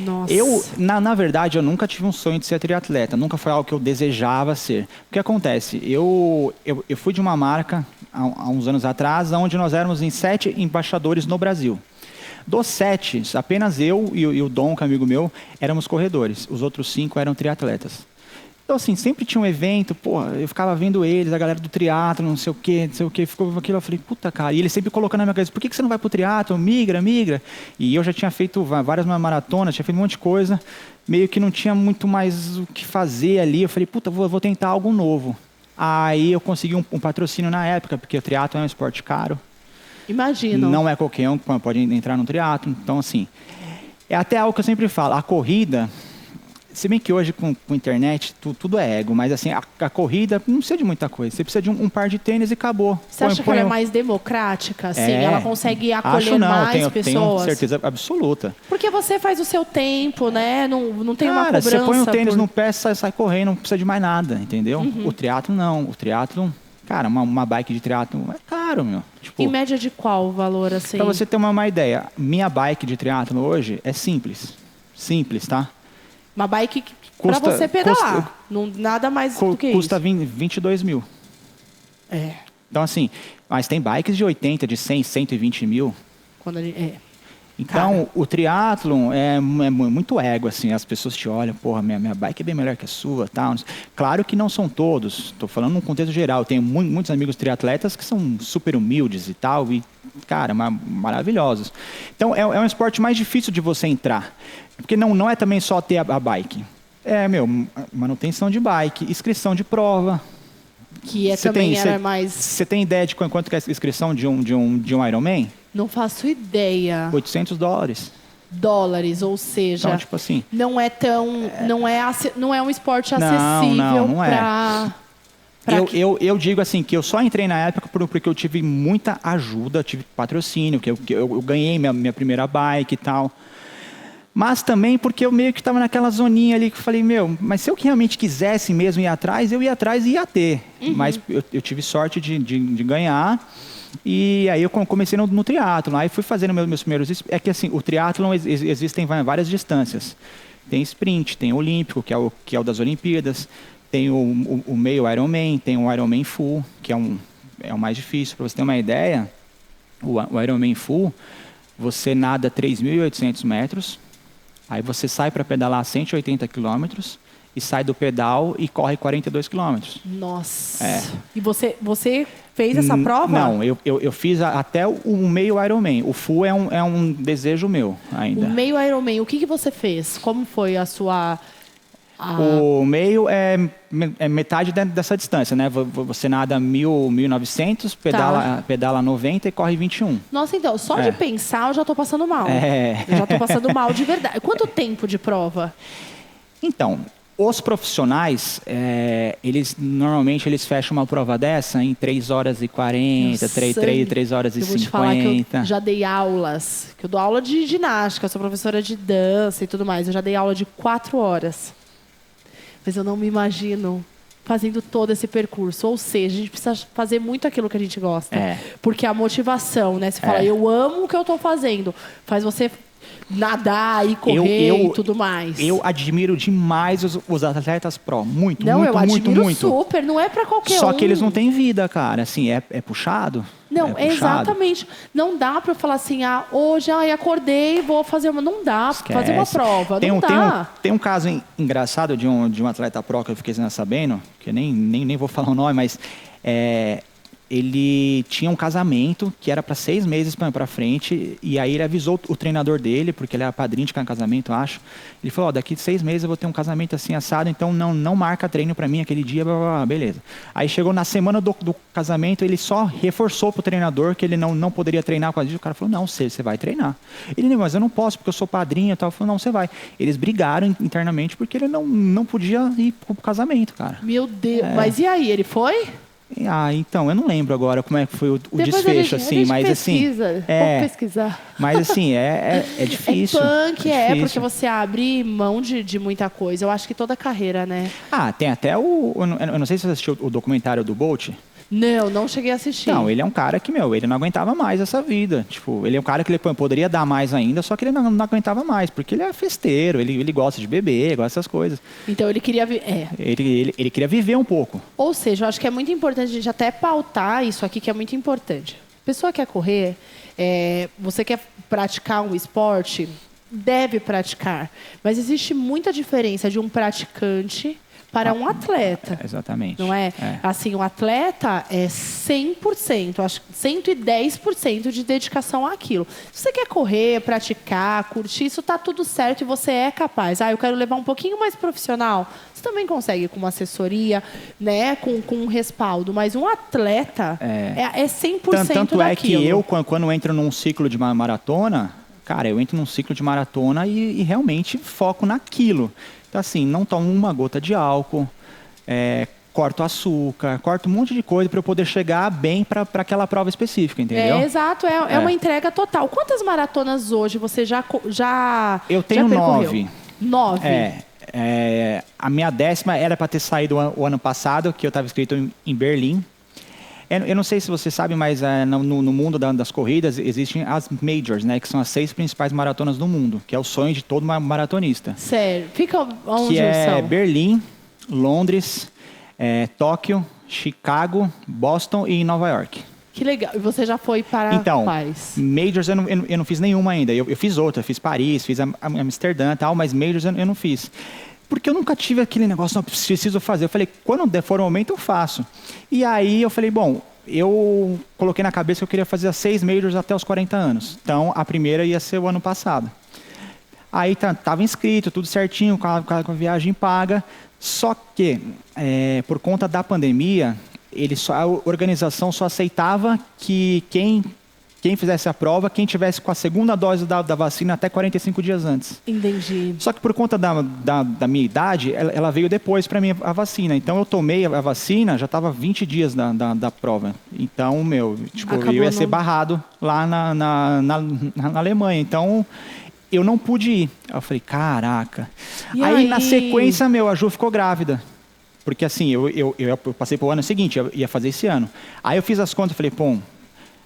Nossa. Na verdade, eu nunca tive um sonho de ser triatleta. Nunca foi algo que eu desejava ser. O que acontece? Eu fui de uma marca, há uns anos atrás, onde nós éramos em 7 embaixadores no Brasil. Dos 7, apenas eu e o Dom, que é amigo meu, éramos corredores. Os outros 5 eram triatletas. Então, assim, sempre tinha um evento, eu ficava vendo eles, a galera do triatlo, não sei o quê, ficou aquilo, eu falei, puta, cara, e ele sempre colocando na minha cabeça, por que você não vai pro triatlo? Migra. E eu já tinha feito várias maratonas, tinha feito um monte de coisa, meio que não tinha muito mais o que fazer ali, eu falei, puta, vou tentar algo novo. Aí eu consegui um patrocínio na época, porque o triatlo é um esporte caro. Imagino. Não é qualquer um que pode entrar no triatlo, então, assim, é até algo que eu sempre falo, a corrida... Se bem que hoje com internet tudo é ego, mas assim, a corrida não precisa de muita coisa. Você precisa de um par de tênis e acabou. Você acha que ela é mais democrática? Sim, ela consegue acolher mais pessoas? Tenho certeza absoluta. Porque você faz o seu tempo, né? Não tem uma cobrança. Você põe o tênis no pé, sai correndo, não precisa de mais nada, entendeu? O triatlo não. O triatlo, cara, uma bike de triatlo é caro, meu. Tipo, em média de qual o valor, assim? Pra você ter uma ideia, minha bike de triatlo hoje é simples. Simples, tá? Uma bike para você pedalar, nada mais do que custa isso. Custa 22 mil. Então, assim, mas tem bikes de 80, de 100, 120 mil. Então, o triatlon é muito ego, assim, as pessoas te olham, minha bike é bem melhor que a sua, tal. Claro que não são todos, estou falando num contexto geral. Eu tenho muitos amigos triatletas que são super humildes e tal, e, cara, maravilhosos. Então, é um esporte mais difícil de você entrar, porque não é também só ter a bike. Manutenção de bike, inscrição de prova. Que também era mais... Você tem ideia de quanto que é a inscrição de um Ironman? Não faço ideia. $800. Dólares, ou seja, então, tipo assim, não é um esporte acessível para... Eu digo assim, que eu só entrei na época porque eu tive muita ajuda, tive patrocínio, que eu ganhei minha primeira bike e tal. Mas também porque eu meio que estava naquela zoninha ali que eu falei, mas se eu realmente quisesse mesmo ir atrás, eu ia atrás e ia ter. Mas eu tive sorte de ganhar. E aí eu comecei no triatlon, aí fui fazendo meus primeiros... É que assim, o triatlon existem várias distâncias. Tem sprint, tem o olímpico, que é o das Olimpíadas, tem o meio Ironman, tem o Ironman Full, que é o mais difícil. Para você ter uma ideia, o Ironman Full, você nada 3.800 metros, aí você sai para pedalar 180 quilômetros e sai do pedal e corre 42 quilômetros. Nossa! E você fez essa prova? Não, eu fiz até o meio Ironman. O full é um desejo meu ainda. O meio Ironman, o que você fez? Como foi a sua... O meio é metade dessa distância, né? Você nada 1.900, pedala 90 e corre 21. Nossa, então, só de pensar eu já tô passando mal. Eu já tô passando mal de verdade. Quanto tempo de prova? Então, os profissionais, normalmente eles fecham uma prova dessa em 3 horas e 40, 3 horas e 50. Eu vou te falar que eu já dei aulas, que eu dou aula de ginástica, eu sou professora de dança e tudo mais. Eu já dei aula de 4 horas. Mas eu não me imagino fazendo todo esse percurso. Ou seja, a gente precisa fazer muito aquilo que a gente gosta. Porque a motivação, né? Você fala, eu amo o que eu estou fazendo. Faz você nadar e correr e tudo mais. Eu admiro demais os atletas pró. Muito, não, muito, eu admiro muito. Super. Não é para qualquer um. Só que eles não têm vida, cara. Assim, é puxado. Não, exatamente. Não dá para eu falar assim, hoje acordei, vou fazer uma... Não dá para fazer uma prova, não dá. Tem um caso engraçado de um atleta pró que eu fiquei sabendo, que eu nem vou falar o nome, mas... ele tinha um casamento que era para 6 meses para frente, e aí ele avisou o treinador dele, porque ele era padrinho de casamento, acho. Ele falou, daqui 6 meses eu vou ter um casamento assim assado, então não marca treino para mim aquele dia, blá, blá, blá, beleza. Aí chegou na semana do casamento, ele só reforçou pro treinador que ele não poderia treinar com a gente. O cara falou, não, você vai treinar. Ele, mas eu não posso, porque eu sou padrinho e tal. Ele falou, não, você vai. Eles brigaram internamente porque ele não podia ir pro casamento, cara. Meu Deus, mas e aí, ele foi? Então, eu não lembro agora como é que foi o desfecho, assim, mas pesquisa. Assim... Vamos pesquisar. Mas assim, é difícil. É punk, porque você abre mão de muita coisa. Eu acho que toda carreira, né? Tem até eu não sei se você assistiu o documentário do Bolt. Não cheguei a assistir. Não, ele é um cara que, ele não aguentava mais essa vida. Tipo, ele é um cara que ele poderia dar mais ainda, só que ele não aguentava mais, porque ele é festeiro, ele gosta de beber, gosta dessas coisas. Então ele queria... Ele queria viver um pouco. Ou seja, eu acho que é muito importante a gente até pautar isso aqui, que é muito importante. A pessoa quer correr, você quer praticar um esporte, deve praticar. Mas existe muita diferença de um praticante para um atleta. Exatamente. Não é? Assim, o atleta é 100%, acho que 110% de dedicação àquilo. Se você quer correr, praticar, curtir, isso tá tudo certo e você é capaz. Eu quero levar um pouquinho mais profissional. Você também consegue com uma assessoria, né, com um respaldo. Mas um atleta é 100% Tanto daquilo. Que eu, quando entro num ciclo de maratona, cara, eu entro num ciclo de maratona e realmente foco naquilo. Então, assim, não tomo uma gota de álcool, corto açúcar, corto um monte de coisa para eu poder chegar bem para aquela prova específica, entendeu? Exato, é uma entrega total. Quantas maratonas hoje você já Eu tenho 9. 9? A minha 10ª era para ter saído o ano passado, que eu estava inscrito em Berlim. Eu não sei se você sabe, mas no mundo das corridas existem as majors, né? Que são as 6 principais maratonas do mundo, que é o sonho de todo maratonista. Sério? Fica onde que são? É Berlim, Londres, Tóquio, Chicago, Boston e Nova York. Que legal. E você já foi para quais? Majors eu não fiz nenhuma ainda. Eu fiz outra, fiz Paris, fiz Amsterdã e tal, mas majors eu não fiz. Porque eu nunca tive aquele negócio, não, preciso fazer. Eu falei, quando for o momento, eu faço. E aí eu falei, bom, eu coloquei na cabeça que eu queria fazer as 6 majors até os 40 anos. Então, a primeira ia ser o ano passado. Aí estava inscrito, tudo certinho, com a viagem paga. Só que, por conta da pandemia, a organização só aceitava que quem fizesse a prova, quem tivesse com a segunda dose da vacina até 45 dias antes. Entendi. Só que por conta da minha idade, ela veio depois para mim a vacina. Então eu tomei a vacina, já estava 20 dias da prova. Então, eu ia ser barrado lá na Alemanha. Então, eu não pude ir. Eu falei, caraca. Aí, na sequência, a Ju ficou grávida. Porque assim, eu passei para o ano seguinte, eu ia fazer esse ano. Aí eu fiz as contas e falei,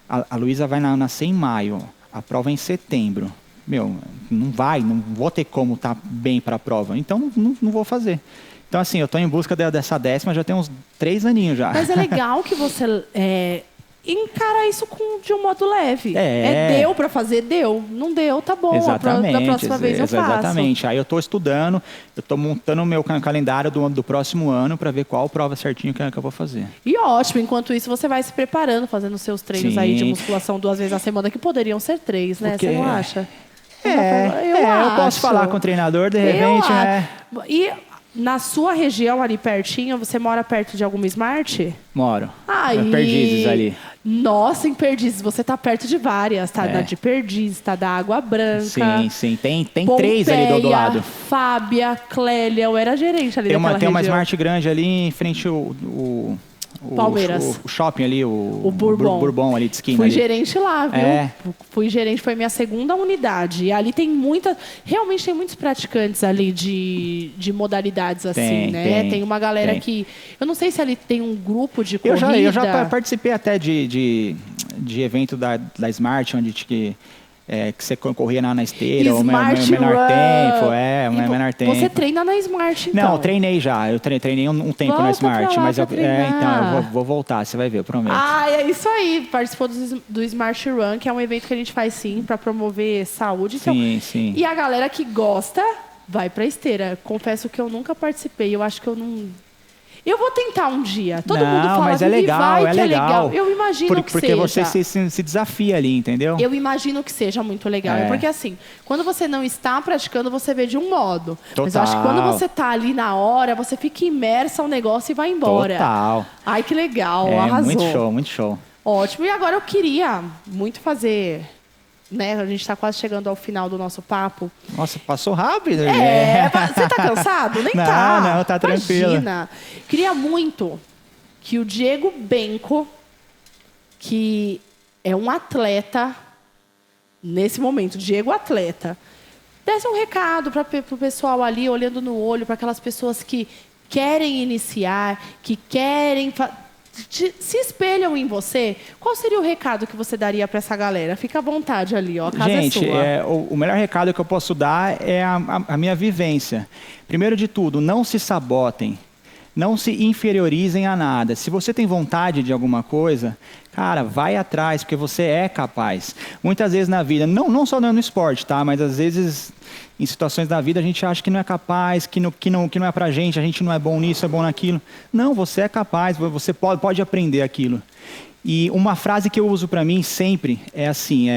a Luísa vai nascer em maio, a prova é em setembro. Não vou ter como estar bem para a prova, então não vou fazer. Então, assim, eu estou em busca dessa 10ª, já tem uns 3 aninhos já. Mas é legal que você encara isso de um modo leve. Deu pra fazer? Deu. Não deu, tá bom. Exatamente. Da próxima vez eu faço. Exatamente. Aí eu tô estudando, eu tô montando o meu calendário do próximo ano para ver qual prova certinho que eu vou fazer. E ótimo, enquanto isso você vai se preparando, fazendo seus treinos aí de musculação 2 vezes na semana, que poderiam ser 3, né? Você não acha? Eu posso falar com o treinador, de repente, né? E na sua região ali pertinho, você mora perto de alguma Smart? Moro. Perdizes ali. Nossa, em Perdizes, você tá perto de várias, tá? Da de Perdizes, tá da Água Branca. Sim. Tem Pompeia, 3 ali do lado. Fábia, Clélia, eu era gerente ali daquela região. Tem uma Smart grande ali em frente Palmeiras. O shopping ali, o Bourbon ali de esquina. Fui gerente lá, viu? Fui gerente, foi minha segunda unidade. E ali tem realmente tem muitos praticantes ali de modalidades assim, né? Tem uma galera que... Eu não sei se ali tem um grupo de corrida. Eu já participei até de evento da Smart, onde que você corria na esteira, o menor tempo, menor tempo. Você treina na Smart, então? Não, eu treinei já. Eu treinei um tempo na Smart, mas então eu vou voltar, você vai ver, eu prometo. É isso aí. Participou do Smart Run, que é um evento que a gente faz sim para promover saúde. Sim. E a galera que gosta vai pra esteira. Confesso que eu nunca participei. Eu acho que eu não... Eu vou tentar um dia. Todo mundo fala, mas é legal. Eu imagino que porque seja. Porque você se desafia ali, entendeu? Eu imagino que seja muito legal. Porque assim, quando você não está praticando, você vê de um modo. Total. Mas eu acho que quando você tá ali na hora, você fica imersa ao negócio e vai embora. Total. Ai, que legal. Arrasou. Muito show. Ótimo. E agora eu queria muito fazer... Né? A gente está quase chegando ao final do nosso papo. Nossa, passou rápido. Você tá cansado? Nem tá. Não, tá tranquilo. Imagina. Queria muito que o Diego Benco, que é um atleta, nesse momento, Diego atleta, desse um recado para o pessoal ali, olhando no olho, para aquelas pessoas que querem iniciar, que querem... se espelham em você, qual seria o recado que você daria para essa galera? Fica à vontade ali, ó, a casa é sua. O melhor recado que eu posso dar é a minha vivência. Primeiro de tudo, não se sabotem, não se inferiorizem a nada. Se você tem vontade de alguma coisa, cara, vai atrás, porque você é capaz. Muitas vezes na vida, não só no esporte, tá? Mas às vezes... Em situações da vida a gente acha que não é capaz, que não é pra gente, a gente não é bom nisso, é bom naquilo. Não, você é capaz, você pode aprender aquilo. E uma frase que eu uso para mim sempre é assim,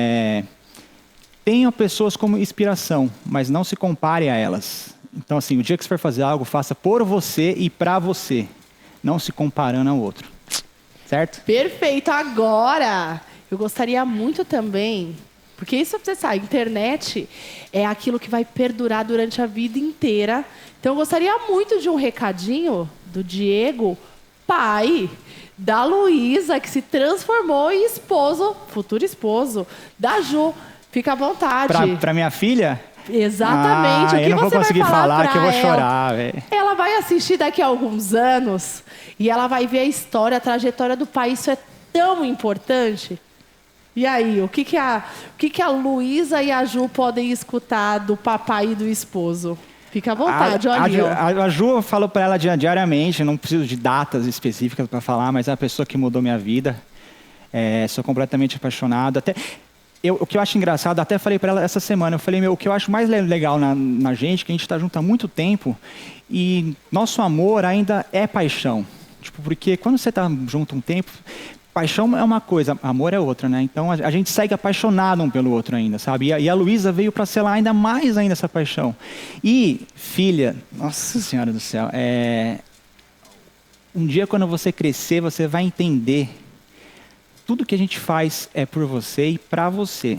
tenha pessoas como inspiração, mas não se compare a elas. Então assim, o dia que você for fazer algo, faça por você e para você, não se comparando ao outro. Certo? Perfeito. Agora, eu gostaria muito também... Porque isso você sabe, a internet é aquilo que vai perdurar durante a vida inteira. Então eu gostaria muito de um recadinho do Diego, pai da Luísa, que se transformou em futuro esposo da Ju. Fica à vontade. Pra minha filha? Exatamente. O que eu não vou você conseguir vai falar que eu vou chorar, velho. Ela vai assistir daqui a alguns anos e ela vai ver a história, a trajetória do pai. Isso é tão importante. E aí, o que a Luísa e a Ju podem escutar do papai e do esposo? Fica à vontade, olha. A Ju falou para ela diariamente, não preciso de datas específicas para falar, mas é a pessoa que mudou minha vida. Sou completamente apaixonado. O que eu acho engraçado, até falei para ela essa semana, eu falei, o que eu acho mais legal na gente, que a gente está junto há muito tempo, e nosso amor ainda é paixão. Tipo, porque quando você está junto um tempo... Paixão é uma coisa, amor é outra, né? Então a gente segue apaixonado um pelo outro ainda, sabe? E a Luísa veio para selar ainda mais essa paixão. E, filha, nossa Senhora do céu, um dia quando você crescer, você vai entender tudo que a gente faz é por você e para você.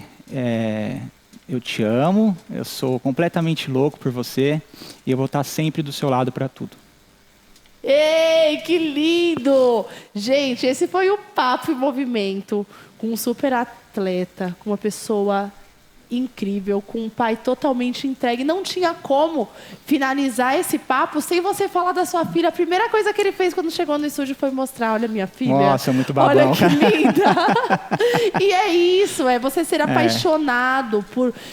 Eu te amo, eu sou completamente louco por você e eu vou estar sempre do seu lado para tudo. Ei, que lindo! Gente, esse foi o Papo em Movimento com um super atleta, com uma pessoa incrível, com um pai totalmente entregue. Não tinha como finalizar esse papo sem você falar da sua filha. A primeira coisa que ele fez quando chegou no estúdio foi mostrar, olha minha filha. Nossa, muito babão. Olha que linda. E é isso, é você ser apaixonado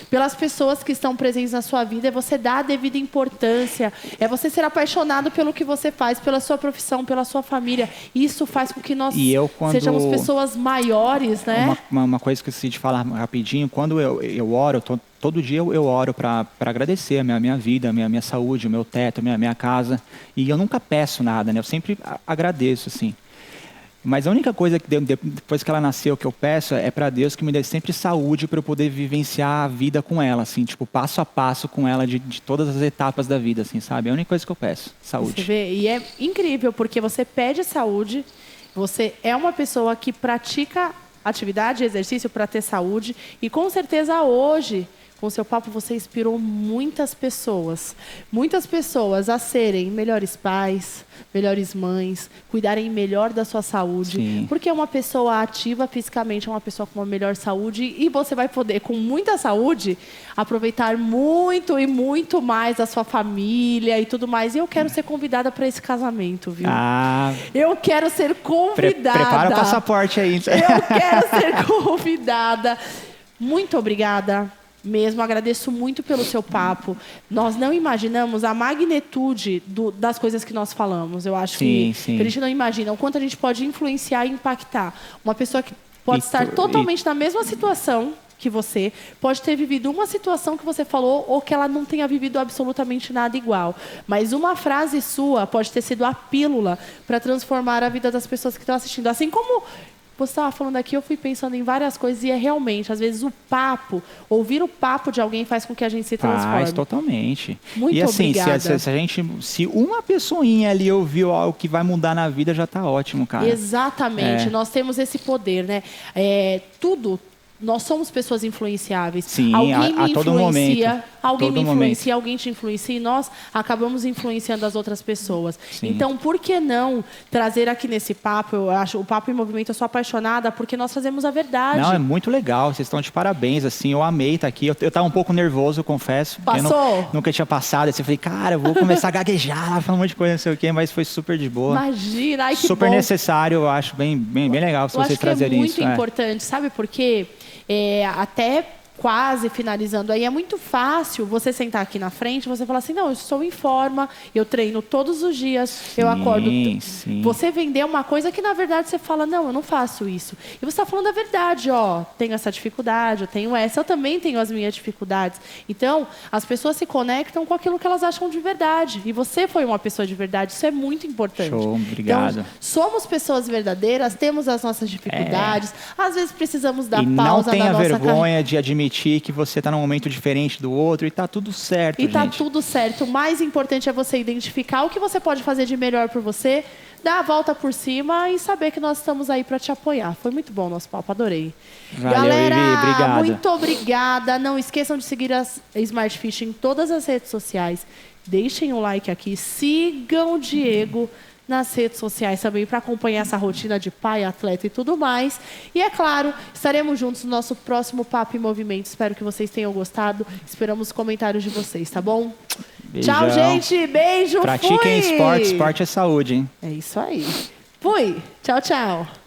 pelas pessoas que estão presentes na sua vida, é você dar a devida importância, é você ser apaixonado pelo que você faz, pela sua profissão, pela sua família. Isso faz com que nós sejamos pessoas maiores, né? Uma coisa que eu esqueci de falar rapidinho, quando eu oro, todo dia eu oro para agradecer a minha vida, a minha saúde, o meu teto, a minha casa. E eu nunca peço nada, né? Eu sempre agradeço, assim. Mas a única coisa que depois que ela nasceu que eu peço é para Deus que me dê sempre saúde para eu poder vivenciar a vida com ela, assim, tipo, passo a passo com ela de todas as etapas da vida, assim, sabe? É a única coisa que eu peço, saúde. Você vê? E é incrível, porque você pede saúde, você é uma pessoa que pratica atividade e exercício para ter saúde, e com certeza hoje, com o seu papo, você inspirou muitas pessoas a serem melhores pais, melhores mães, cuidarem melhor da sua saúde. Sim. Porque uma pessoa ativa fisicamente é uma pessoa com uma melhor saúde, e você vai poder, com muita saúde, aproveitar muito e muito mais da sua família e tudo mais. E eu quero ser convidada para esse casamento, viu? Eu quero ser convidada. Prepara o passaporte aí. Eu quero ser convidada. Muito obrigada. Mesmo, agradeço muito pelo seu papo. Nós não imaginamos a magnitude das coisas que nós falamos. Eu acho que a gente não imagina o quanto a gente pode influenciar e impactar. Uma pessoa que pode estar totalmente na mesma situação que você, pode ter vivido uma situação que você falou ou que ela não tenha vivido absolutamente nada igual. Mas uma frase sua pode ter sido a pílula para transformar a vida das pessoas que estão assistindo. Assim como você estava falando aqui, eu fui pensando em várias coisas, e é realmente, às vezes, ouvir o papo de alguém faz com que a gente se transforme. Faz, totalmente. Muito obrigada. Se uma pessoinha ali ouviu algo que vai mudar na vida, já está ótimo, cara. Exatamente. Nós temos esse poder, né? Nós somos pessoas influenciáveis. Sim, alguém me todo influencia, momento. alguém me influencia, alguém te influencia, e nós acabamos influenciando as outras pessoas. Sim. Então, por que não trazer aqui nesse papo? Eu acho o Papo em Movimento, eu sou apaixonada porque nós fazemos a verdade. Não, é muito legal. Vocês estão de parabéns, assim. Eu amei estar aqui. Eu estava um pouco nervoso, eu confesso. Passou? Nunca tinha passado. Assim, eu falei, cara, eu vou começar a gaguejar, falar um monte de coisa, não sei o quê, mas foi super de boa. Imagina, ai, que super bom. Necessário, eu acho bem legal se vocês trazerem isso. É muito importante, sabe por quê? Até quase finalizando aí, é muito fácil você sentar aqui na frente e você falar assim, não, eu estou em forma, eu treino todos os dias, eu acordo. Sim. Você vender uma coisa que, na verdade, você fala, não, eu não faço isso. E você está falando a verdade, tenho essa dificuldade, eu tenho essa, eu também tenho as minhas dificuldades. Então, as pessoas se conectam com aquilo que elas acham de verdade. E você foi uma pessoa de verdade, isso é muito importante. Show, obrigado. Então, somos pessoas verdadeiras, temos as nossas dificuldades, às vezes precisamos dar pausa na nossa carreira. E não tenha vergonha de admitir que você está num momento diferente do outro, e está tudo certo, gente. E está tudo certo. O mais importante é você identificar o que você pode fazer de melhor por você, dar a volta por cima e saber que nós estamos aí para te apoiar. Foi muito bom o nosso papo, adorei. Valeu, galera, Ivi, obrigado. Muito obrigada. Não esqueçam de seguir a Smart Fit em todas as redes sociais. Deixem um like aqui, sigam o Diego nas redes sociais também para acompanhar essa rotina de pai, atleta e tudo mais. E é claro, estaremos juntos no nosso próximo Papo em Movimento. Espero que vocês tenham gostado. Esperamos os comentários de vocês, tá bom? Beijão. Tchau, gente. Beijo. Pratiquem esporte. Esporte é saúde, hein? É isso aí. Fui. Tchau, tchau.